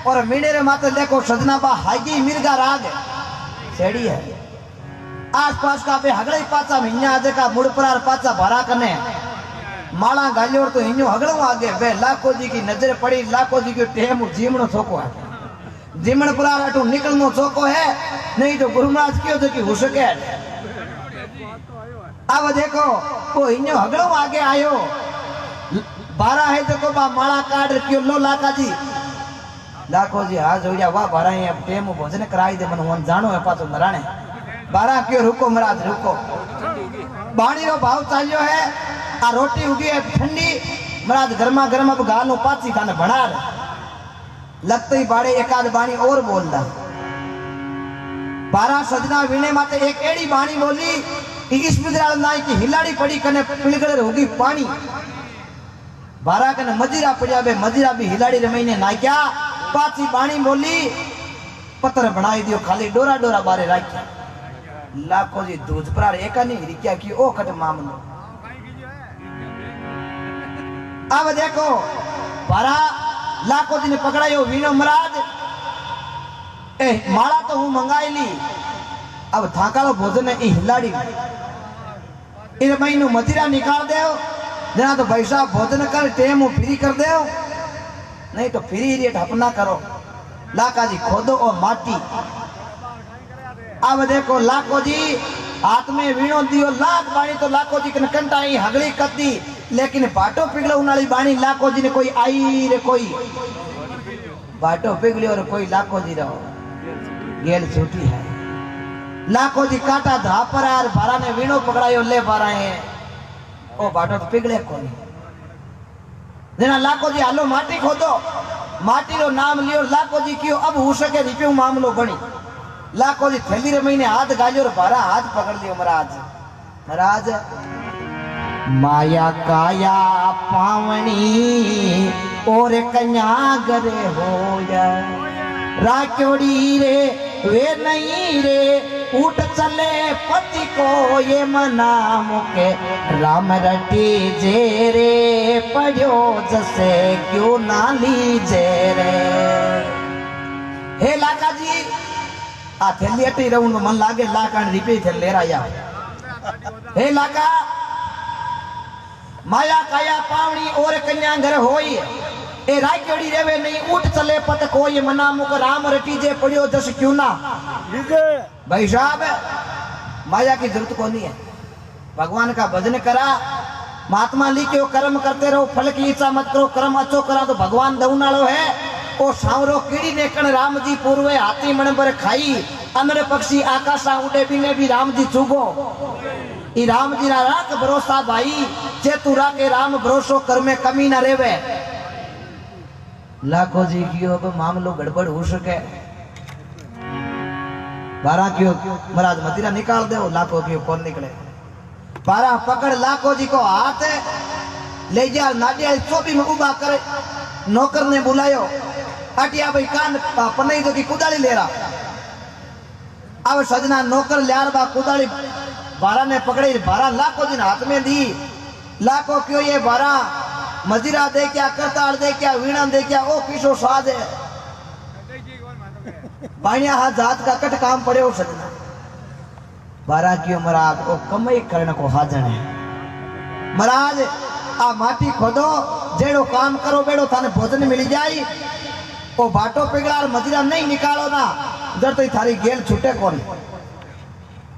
और मीणे रे माते देखो सजना बा हागी मिर्गा राग सेड़ी है आसपास का पे हगड़े पाचा मिन्या आजे का मुड़परार पाचा भरा कने माला गालियोर तो हिन्यो हगड़ो आगे बे लाखों जी की नजर पड़ी लाखों जी की टेम जीमणो चौको है जीमण पुरार अटू निकलनो चौको है नहीं तो गुरु महाराज क्यों जो कि हो सके। अब देखो वो हिन्यो हगड़ो आगे आयो 12 है जो को बा माला काट क्यों लो लाका जी लाखों जी हाथ हो गया वाह 12 है अब टेम भोजन कराई दे मन वन जानो है पाछो नराणे 12 क्यों रुको महाराज रुको बाणी रो भाव चालियो है आ रोटी उगी है ठंडी महाराज गर्मा गर्मा गालो पाची खाने बना लगते ही बाड़े एकाद बाणी और बोल दा 12 सजना वीणे माते एक एड़ी बाणी बोली इस बिदराल नाई की हिलाड़ी पड़ी कने पिलगड़े होगी पानी 12 कने मजीरा पड़िया बे मजीरा भी हिलाड़ी रे महीने ना क्या पाची बाणी बोली पत्थर बनाई दियो खाली डोरा डोरा बारे राख्या लाखों जी दूज परार एका नहीं रिक्या की ओ कट मामलो। अब देखो 12 लाखों जी ने पकड़ायो वीणो महाराज ए माला तो हूं मंगाई ली अब थाकालो भोजन है हिलाड़ी इन महीनों मजीरा निकाल दे जना तो भाई साहब भोजन कर टेम फ्री कर दे नहीं तो फ्री रेट अपना करो लाका जी खोदो और माटी। अब देखो लाखों जी हाथ में वीणो दियो लाख बाणी तो लाखों जी कंटाई हगड़ी कर दी लेकिन बाटो पिघलो उनाली बाणी लाखों जी ने कोई आई रे कोई बाटो पिघलियो और कोई लाखों जी रहो गेल छूटी है लाखों जी काटा धापर यार 12 ने वीणो पकड़ायो ले 12 है ओ बाटो तो पिघले कोनी जना लाखों जी हालो माटी खोदो माटी रो नाम लियो लाखों जी क्यों अब हो सके रिप्यो मामलो बनी लाखों जी थैली रे महीने हाथ गालियो और 12 हाथ पकड़ लियो महाराज महाराज माया काया पावनी और कन्या गरे होया राक्योड़ी रे वे नहीं रे उठ चले पति को ये मना मुके राम रटी जे रे पढ़ो जसे क्यों ना लीजे रे। हे लाका जी आ थैली अटी रहूं मन लागे लाका रिपे थे ले राया हे लाका माया काया पावनी और कन्या घर होई ए राक्योड़ी रेवे नहीं उठ चले पत कोई मना मुक राम रटी जे पढ़ो जस क्यों ना भाई साहब माया की जरूरत को नहीं है भगवान का भजन करा महात्मा लिखियो कर्म करते रहो फल की इच्छा मत करो, कर्म अच्छो करा तो भगवान दउनालो है। ओ सांवरो कीड़ी ने कण राम जी पूर्वे हाथी मन पर खाई, अमर पक्षी आकाशा उड़े बिने भी राम जी चुगो। ई राम जी ना राख भरोसा भाई, जे तू राखे राम भरोसो कर में कमी ना रेवे। लाखो जी कियो तो मामलो गड़बड़ हो सके। 12 कियो महाराज मदिरा निकाल दो, लाखो कियो कौन निकले। 12 पकड़ लाखो जी को हाथ ले जा नाडिया चौकी में उबा करे। नौकर ने बुलायो, अटिया भाई कान पनई तो की कुदाली ले रहा। अब सजना नौकर लियार बा कुदाली 12 ने पकड़ी, 12 लाखो जी ने हाथ में दी। लाखो क्यों ये 12 मदिरा दे क्या, करताल दे क्या, वीणा दे क्या, ओ किशो साज है। बाणिया हाथ जात का कट काम पड़े हो सजना। 12 क्यों महाराज ओ कमाई करने को हाजन है। महाराज आ माटी खोदो, जेड़ो काम करो बेड़ो थाने भोजन मिल जाई। ओ बाटो पिघलार मदिरा नहीं निकालो ना, जर तो थारी गेल छूटे कौन।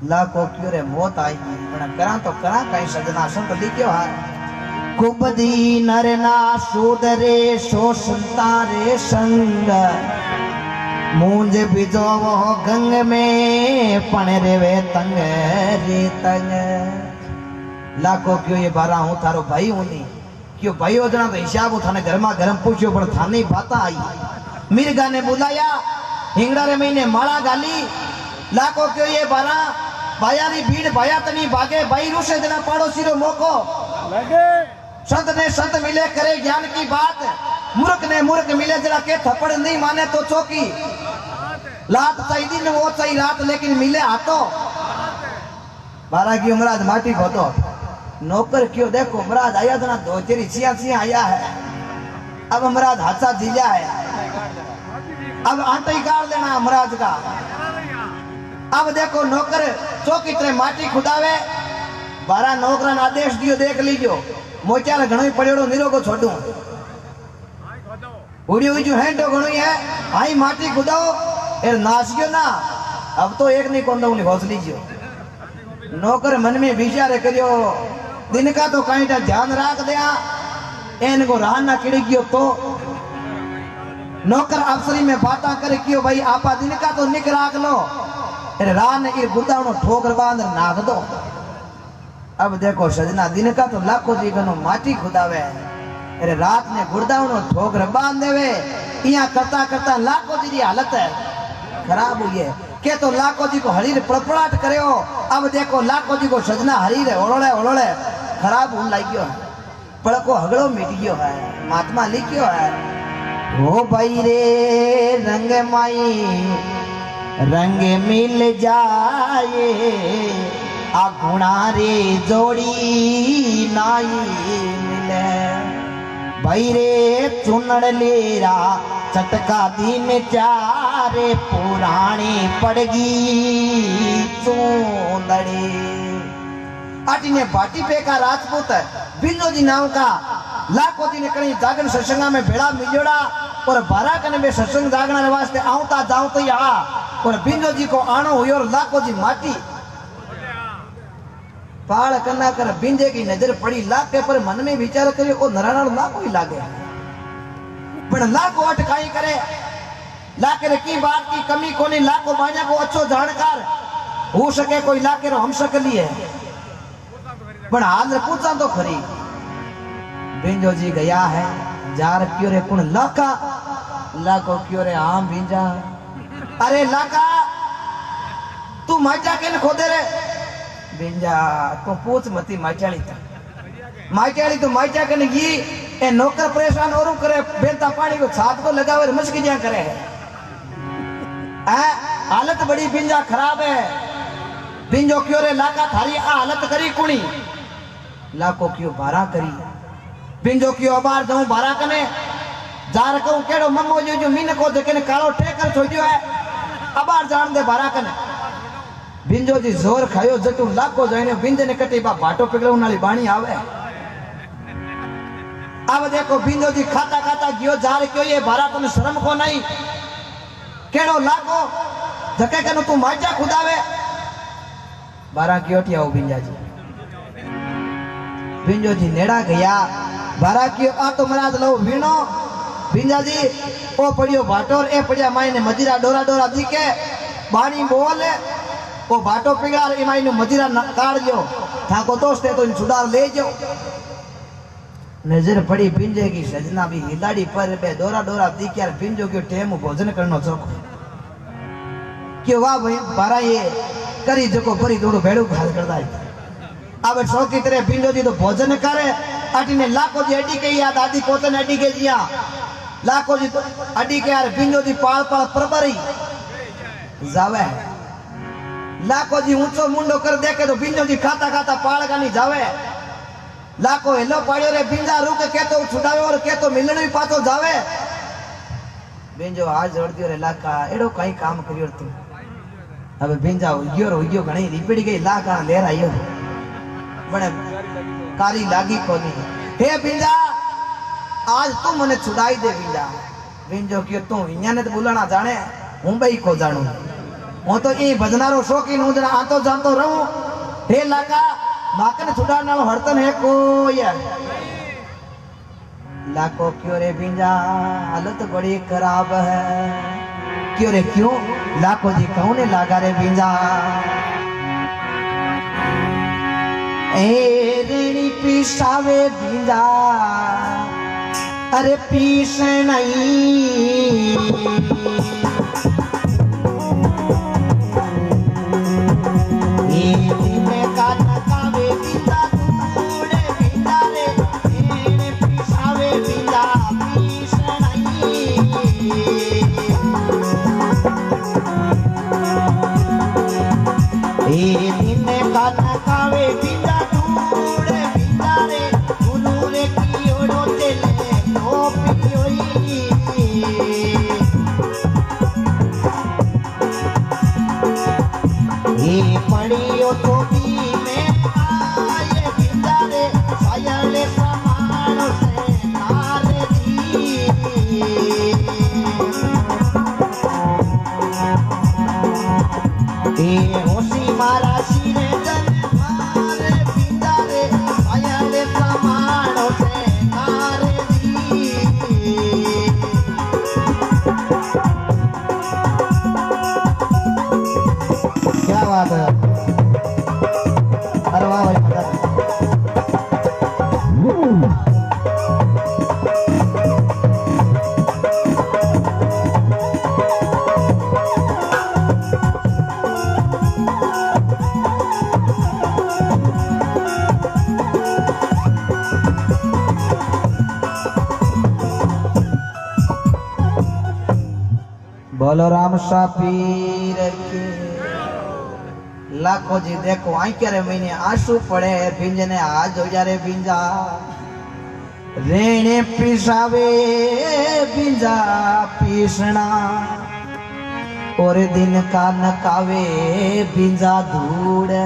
लाखो क्यों रे मौत आई, करा तो करा कहीं सजना संत लिखियो हार। कुबदी नरना सूदरे सो संतारे संग, मूंज बिजो वो गंग में पण रेवे तंग रे तंग। लाखो क्यों ये 12 हूं थारो भाई हूं नहीं क्यों भाई हो जना तो हिसाब थाने गर्मा गर्म पूछ्यो पर थाने बाता आई। मिर्गा ने बुलाया, हिंगड़ा रे महीने माला गाली। लाखो क्यों ये 12 भायारी भीड़ भाया तनी भागे, भाई रूसे जना पड़ोसी रो मोको लगे। संत ने संत मिले करे ज्ञान की बात, मूर्ख ने मूर्ख मिले जरा के थप्पड़ नहीं माने तो चौकी। लात सही दिन वो सही रात, लेकिन मिले हाथों। 12 की महाराज माटी खोदो। नौकर क्यों देखो महाराज आया जना दो तेरी चिया चिया आया है। अब महाराज हाथा जिला है, अब आटा ही गाड़ देना महाराज का। अब देखो नौकर चौकी तरह माटी खुदावे। 12 नौकरा ने आदेश दियो, देख लीजियो मोचाल घणो ही पड़ेड़ो नीरो को छोड़ू। उड़ी हुई जो है तो घणो ही है, आई माटी खुदाओ ए नाच गयो ना। अब तो एक नहीं कोंदा उन्हें घोस लीजियो। नौकर मन में विचार करियो, दिन का तो कहीं ध्यान राख दिया, इनको राह ना किड़ गयो तो। नौकर अफसरी में बाता करे क्यों भाई आपा दिन का तो निक राख लो, राह ने ये गुर्दावनो ठोकर बांध नाख दो। अब देखो सजना दिन का तो लाखों जी गनो माटी खुदावे, अरे रात ने गुर्दावनो ठोकर बांध देवे। यहाँ करता करता लाखों जी की हालत है खराब हुई है के तो लाखों जी को हरीर पड़पड़ाट करे हो। अब देखो लाखों जी को सजना हरीर ओलोड़े ओलोड़े खराब होने लग गयो है, पड़को हगड़ो मिट गयो है। महात्मा लिखियो है, ओ भाई रे रंग माई रंग मिल जाए, आ गुणा रे जोड़ी नाई मिले। भाई रे चुनड़ लेरा चटका दिन चारे, पुरानी पड़गी चूंदड़ी। अटीने भाटी पे का राजपूत बिंदो जी नाम का लाखों जी ने कहीं जागरण सत्संगा में भेड़ा मिलोड़ा, और 12 कने में सत्संग जागरण वास्ते आवता जाऊं तो यहाँ और बिंदो जी को आनो हुई। और लाखों जी माटी पाल करना कर बिंजे की नजर पड़ी लाखे पर मन में विचार करे ओ नराना लाखो ही लागे, पर लाखो अटकाई करे। लाखे रे की बात की कमी कोनी, लाखो बाणिया को अच्छो जानकार हो सके कोई लाखे रो हम सकली है, पर हाल पूछा तो खरी। बिंजो जी गया है जार क्यों रे कुण लाका, लाखो क्यों रे आम बिंजा। अरे लाका तू माचा के खोदे रे बिंजा, तो पूछ मती माचाली माचाली तो माचा कने गी। ए नौकर परेशान और करे, बेलता पानी को छात को लगावे मस्की जा करे है। हालत बड़ी बिंजा खराब है। बिंजो क्यों रे लाका थारी आ हालत करी कुणी, लाको क्यों 12 करी। बिंजो क्यों अबार जाऊं 12 कने जार कहूं केड़ो मम्मो जो मीन को देखे कालो टेकर छोड़ियो है, अबार जान दे 12 कने। बिंजो जी जोर खायो जटू लाखो जाने बिंजे ने कटी बा भाटो पिघलू नाली बाणी आवे। अब देखो बिंजो जी खाता खाता गियो जार क्यों ये 12 तने शर्म को नहीं, केड़ो लाखो जके कनु तू माचा खुदावे। 12 क्यों टियाओ बिंजा जी भिंजो जी नेड़ा गया बारा कियो आ तो महाराज लो वीणो भिंजा जी ओ पड़ियो भाटोर ए पड़िया माई ने मजीरा डोरा डोरा दी के बाणी बोले ओ भाटो पिगार ए माई ने मजीरा काढ़ जो ठाको दोस्त है तो इन छुड़ार ले जो नजर पड़ी भिंजे की सजना भी हिलाड़ी पर बे डोरा डोरा दी के भिंजो के टेम भोजन करनो चोको क्यों वाह भाई बारा ये करी जको भरी दोड़ो भेड़ो घाल करदा है अब शौकी तरह भिंजो जी तो भोजन करे अटी ने लाखों जी अडी के याद आदि कोतन अडी के जिया लाखों जी तो अडी के यार भिंजो जी पाल पाल परबरी जावे लाखों जी ऊंचो मुंडो कर देखे तो भिंजो जी खाता खाता पाल गानी जावे लाखों हेलो पाड़ियो रे भिंजा रुक के तो छुड़ावे और के तो मिलने भी पातो जावे भिंजो हाथ जोड़ दियो रे लाका एड़ो कई काम करियो तू अब भिंजा होइयो घणी रिपड़ी गई लाका लेर आयो बड़े कारी लागी कोनी हे भिंजा आज तू मने छुड़ाई दे भिंजा भिंजो क्यों तू इन्या ने तो बुलाना जाने हूं बई को जानू हूं तो ई भजनारो शौकीन हूं जना आतो जानतो रहूं हे लाका माकन छुड़ाने वालो हरतन है कोई लाको क्यों रे भिंजा हालत बड़ी खराब है क्यों रे क्यों लाको जी कहूं ने लागा रे भिंजा ए रेणी पिसावे भिंजा अरे पीस नहीं बोलो राम पीर के लाखों जी देखो आई क्या रे महीने आंसू पड़े भिंजने आज हो जा रे भिंजा रेणे पिसावे भिंजा पीसना और दिन का नकावे भिंजा धूड़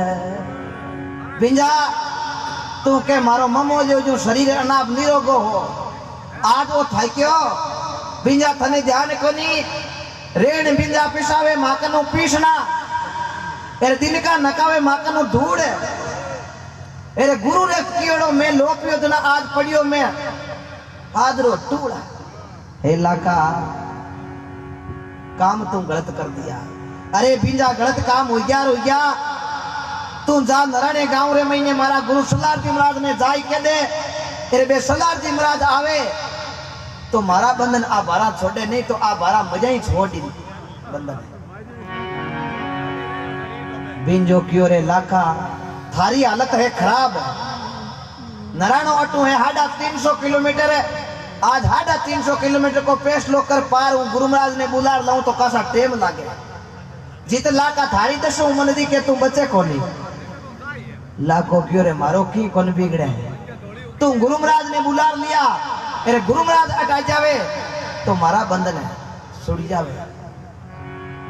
भिंजा तू के मारो ममो जो शरीर अनाप निरोगो हो आज वो थाई क्यों भिंजा थने ध्यान कोनी रेण भिंजा पिसावे माकनो पीसना एरे दिन का नकावे माकनो धूड़ एरे गुरु रे कीड़ो में लोपियो जना आज पड़ियो में आदरो टूड़ा हे लाका काम तू गलत कर दिया अरे भिंजा गलत काम हो गया तू जा नराने गांव रे महीने मारा गुरु सलार जी महाराज ने जाई के दे एरे बे सलार जी महाराज आवे तो मारा बंधन आ बारा छोड़े नहीं तो आ बारा मजा ही छोड़ दी बंधन भिंजो क्यों रे लाखा थारी हालत है खराब नरानो अटू है 350 किलोमीटर है आज 350 किलोमीटर को पेश लो कर पार हूँ गुरु महाराज ने बुला लाऊं तो कैसा टेम लागे जित लाका थारी दशो मन दी के तू बचे कोनी लाखो क्यों रे मारो की कौन बिगड़े तू गुरु महाराज ने बुला लिया अरे गुरु महाराज हटा जावे तो मारा बंधन है सुड़ जावे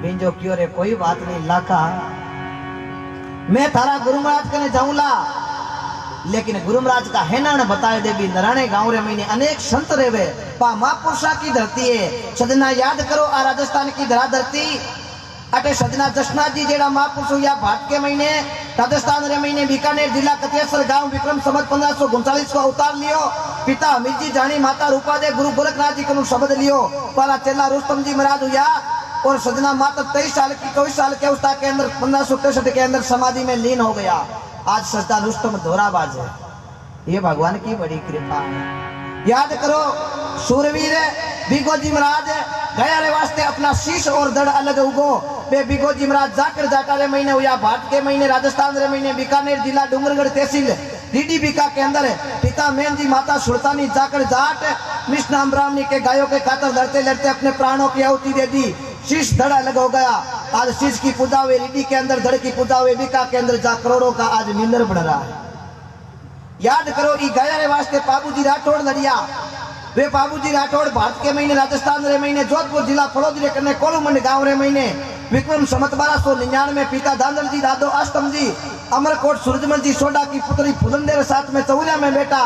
भिंजो क्यों रे कोई बात नहीं लाका मैं थारा गुरु महाराज कने जाऊंला लेकिन गुरु महाराज का है ना बताए दे भी नराने गांव रे महीने अनेक संत रेवे पा महापुरुषा की धरती है सदना याद करो आ राजस्थान की धरा धरती अटे सजना जसनाथ जी जेड़ा महापुरुष या भाट के महीने राजस्थान रे महीने बीकानेर जिला कतेसर गांव विक्रम संवत 1539 को अवतार लियो। पिता अमीर जी जानी माता रूपा दे गुरु गोरखनाथ जी को शब्द लियो। पहला चेला रुस्तम जी महाराज हुआ और सजना मात्र 23 साल की 24 साल के अवस्था के अंदर 1563 के अंदर समाधि में लीन हो गया। आज सजना रुस्तम धोराबाज है। ये भगवान की बड़ी कृपा है। याद करो सूरवीर बिगोजी महाराज गया रे वास्ते अपना शीश और धड़ अलग उगो बे बिगोजी महाराज जाकर जाटा रे महीने हुआ भाट के महीने राजस्थान रे महीने बीकानेर जिला डूंगरगढ़ तहसील डीडी बीका के अंदर पिता मेन जी माता सुल्तानी जाकर जाट मिष्णाम ब्राह्मणी के गायों के खातर लड़ते लड़ते अपने प्राणों की आहुति दे दी। शीश धड़ अलग हो गया। आज शीश की पूजा हुई रीडी के अंदर, धड़ की पूजा हुई बीका के अंदर, जा करोड़ों का आज नींदर बढ़ रहा है। याद करो ई गया रे वास्ते बाबूजी राठौड़ लड़िया। वे बाबूजी राठौड़ भारत के महीने राजस्थान रे महीने जोधपुर जिला फड़ोदी रे कने कोलूमंड गांव रे महीने विक्रम संवत 1299 पिता दादल जी दादो अष्टम जी अमरकोट सूरजमल जी सोडा की पुत्री फुलंदेर साथ में चौरिया में बेटा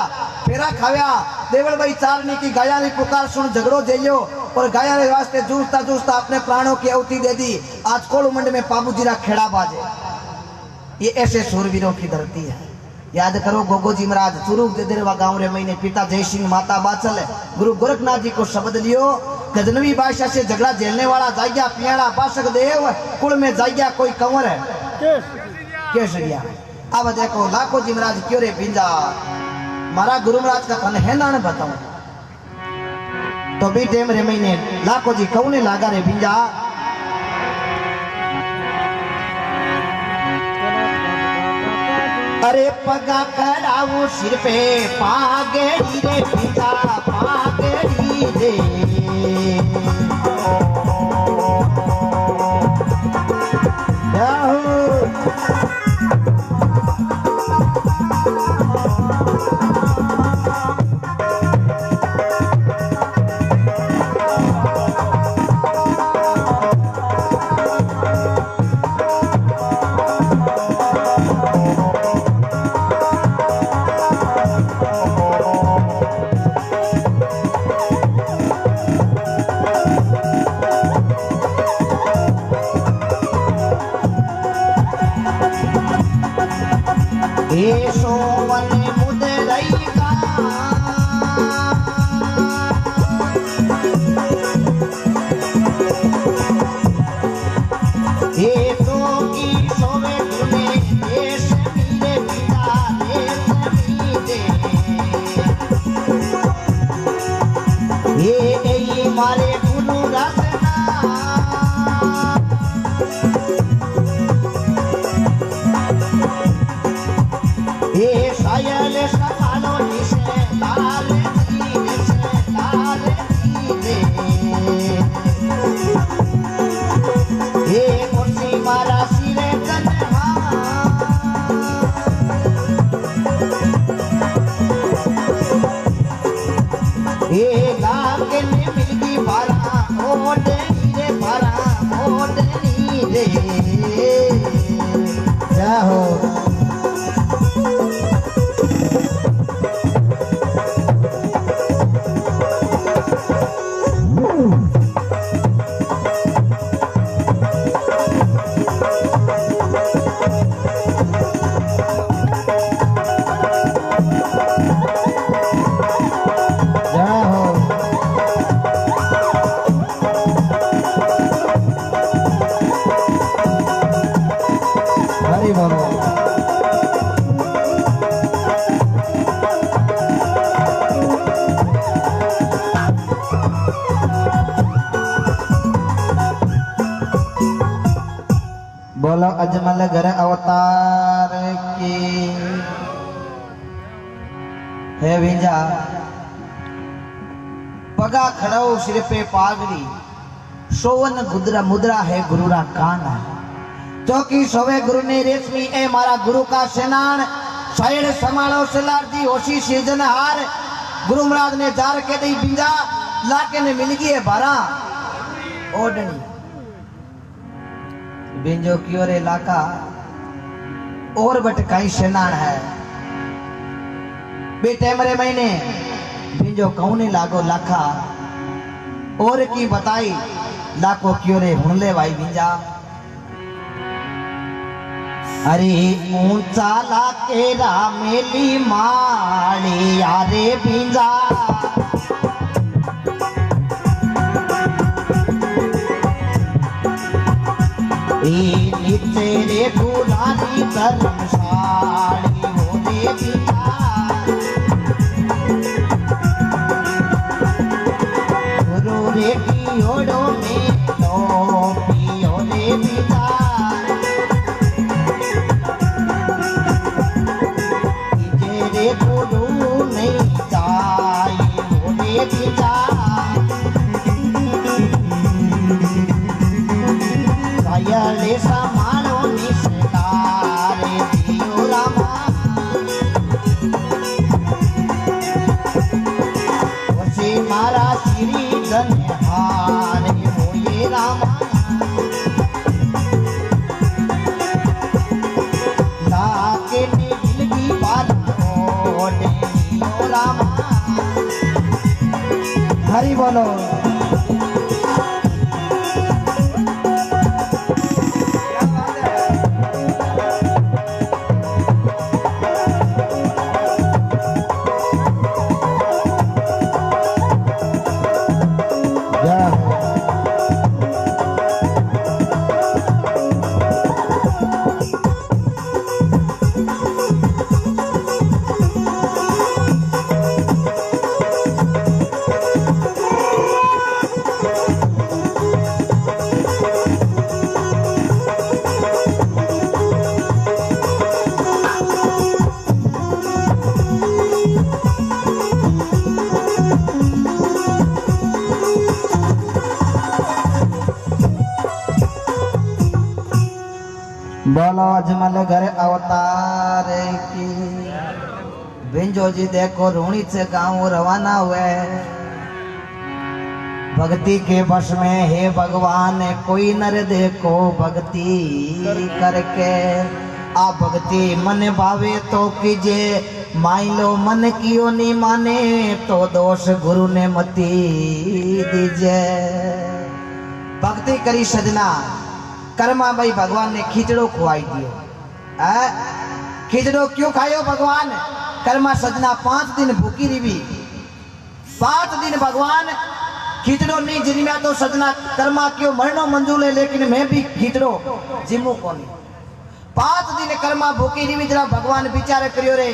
फेरा खाव्या। देवल भाई चारनी की गाया री पुकार सुन झगड़ो जइयो और गाया रे वास्ते जूझता जूझता अपने प्राणों की आहुति दे दी। आज कोलूमंड में बाबूजी रा खेड़ा बाजे। ये ऐसे सूरवीरों की धरती है। याद करो गोगोजी महाराज चुरुक देरवा गांव रे महीने पिता जय सिंह माता बाचल गुरु गोरखनाथ जी को शब्द लियो। गजनवी बादशाह से झगड़ा झेलने वाला जाइया पियाड़ा बासक देव कुल में जाइया कोई कंवर है केसरिया। अब देखो लाखो जी महाराज क्यों रे पिंजा मारा गुरु महाराज का तन है ना बताऊं तो भी टेम रे महीने लाखो जी कौने लागा रे पिंजा। अरे पगा कराऊ सिर पे पागड़ी रे पिता पागड़ी रे बोलो अजमल घर अवतार की है विंजा। पगा खड़ाओ सिर पे पागड़ी सोवन गुदरा मुद्रा है गुरुरा कान चौकी सोवे गुरु ने रेशमी ए मारा गुरु का सेनान साइड समालो सलार जी होशी सीजन हार गुरु महाराज ने जार के दी बिंजा लाके ने मिल गई है बारा ओडनी बिंजो क्यों रे लाका और बटकाई सेनान है बेटे मरे महीने बिंजो कौने लागो लाखा और की बताई लाखो क्यों रे हुनले भाई बिंजा अरे ऊंचा लाके रामेली माली यारे बिंजा नीचे रे गुलाबी धर्मशाली होने बिंजा गुरु रे की ओडो में लो पियो रे बिंजा गुरु नहीं जाए होने बिंजा कायले समानो निस्तारे दियो रामा ओसे मारा श्री धन्यहारे होए रामा लाके ने दिलगी बात ओने दियो रामा हरि बोलो बोलो अजमल घर अवतार की भिंजो जी देखो रूणी से गांव रवाना हुए भक्ति के वश में हे भगवान कोई नर देखो भक्ति करके आ भक्ति मन भावे तो कीजे मान लो मन कियो नहीं माने तो दोष गुरु ने मती दीजे भक्ति करी सजना कर्मा भाई भगवान ने खिचड़ो खुआई दियो खिचड़ो क्यों खायो भगवान कर्मा सजना 5 दिन भूखी रही 5 दिन भगवान खिचड़ो नहीं जिम्या तो सजना कर्मा क्यों मरनो मंजूर है लेकिन मैं भी खिचड़ो जिमू कोनी 5 दिन कर्मा भूखी रही जरा भगवान विचार करियो रे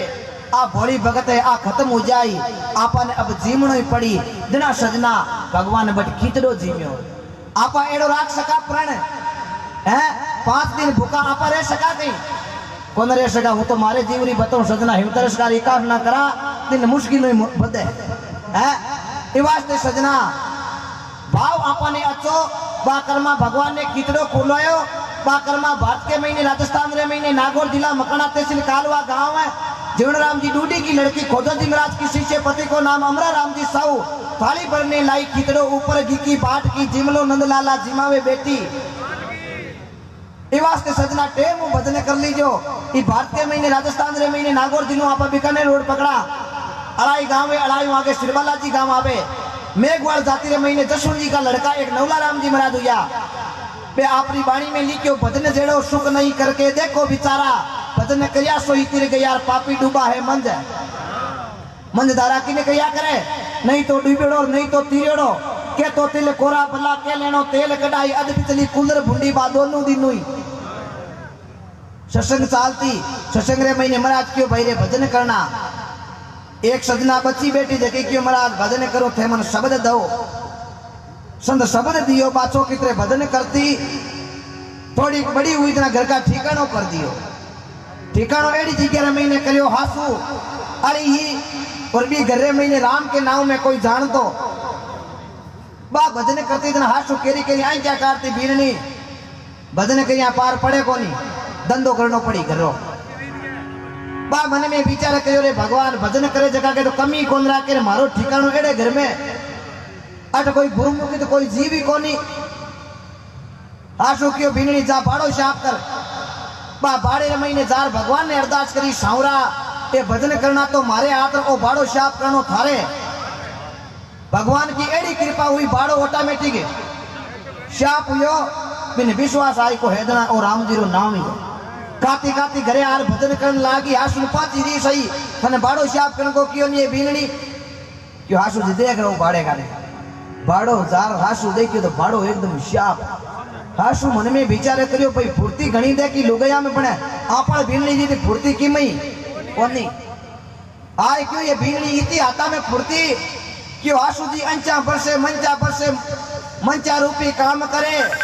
आ भोली भगत है आ खत्म हो जाई आपने अब जीमणो ही पड़ी दिना सजना भगवान बट खिचड़ो जीम्यो आपा एड़ो राख सका प्रण है 5 दिन भूखा आपा रह सका कहीं कौन रह सका वो तो मारे जीवनी बताऊं सजना हिमतरस का रिकाफ ना करा दिन मुश्किल नहीं बदे है ये वास्ते सजना भाव आपा ने अच्छो बा कर्मा भगवान ने खिचड़ो खोलायो बा कर्मा भारत के महीने राजस्थान रे महीने नागौर जिला मकना तहसील कालवा गांव है जीवन राम जी डूडी की लड़की खोजा जी महाराज की शिष्य पति को नाम अमरा राम जी साहू थाली भरने लाई खिचड़ो ऊपर घी की बाट की जिमलो नंदलाला जिमावे बेटी वास्ते सजना टेम भजन कर लीजो भारतीय महीने राजस्थान रे महीने नागौर जिलो आप बीकानेर रोड पकड़ा अड़ाई गांव है अड़ाई वहां के सिरवाला जी गांव आवे मेघवाल जाति रे महीने जसवंत जी का लड़का एक नवला राम जी महाराज हुआ बे आपरी बाणी में लिखियो भजन जेड़ो सुख नहीं करके देखो बेचारा भजन करिया सो ही तिर गया पापी डूबा है मंज धारा किने कया करे नहीं तो डूबेड़ो नहीं तो तीरेड़ो के तो तिल कोरा भला के लेनो तेल कढ़ाई अध पिछली कुलर भुंडी बा दोनों दिन हुई सत्संग चालती सत्संग रे महीने महाराज क्यों भाई रे भजन करना एक सजना बच्ची बेटी जगी क्यों महाराज भजन करो थे मन शब्द दो संत शब्द दियो बाचो कितरे भजन करती थोड़ी बड़ी हुई इतना घर का ठिकानो कर दियो ठिकानो एड़ी जगह रे महीने करियो हासू अरे ही और भी घर रे महीने राम के नाम में कोई जान दो बा भजन करती इतना हासू केरी केरी आई क्या काटती बीरनी भजन के यहाँ पार पड़े को नहीं धंधो करनो पड़ी करो बा मन में विचार करो रे भगवान भजन करे जगह के तो कमी कौन राखे मारो ठिकानो एड़े घर में अट कोई गुरुमुखी तो कोई जीव ही कोनी आशु क्यों बीननी जा बाड़ो शाप कर बा बाड़े रे महीने जार भगवान ने अरदास करी सावरा ये भजन करना तो मारे हाथ ओ बाड़ो शाप करनो थारे भगवान की एड़ी कृपा हुई बाड़ो ऑटोमेटिक शाप हुयो बिन विश्वास आई को हेदना और राम जी रो नाम ही काती काती घरे आर भजन करन लागी हासु ने पाची री सही तने बाड़ो शाप करन को कियो ने बीनणी क्यों हासु जी देख रहो बाड़े का बाड़ो जार हासु देखियो तो बाड़ो एकदम शाप हासु मन में विचार करियो भाई फुर्ती घणी देखी लुगया में पण आपा बीनणी जी फुर्ती की मई कोनी आय क्यों ये बीनणी इति आता में फुर्ती क्यों हासु जी अंचा पर से मंचा रूपी काम करे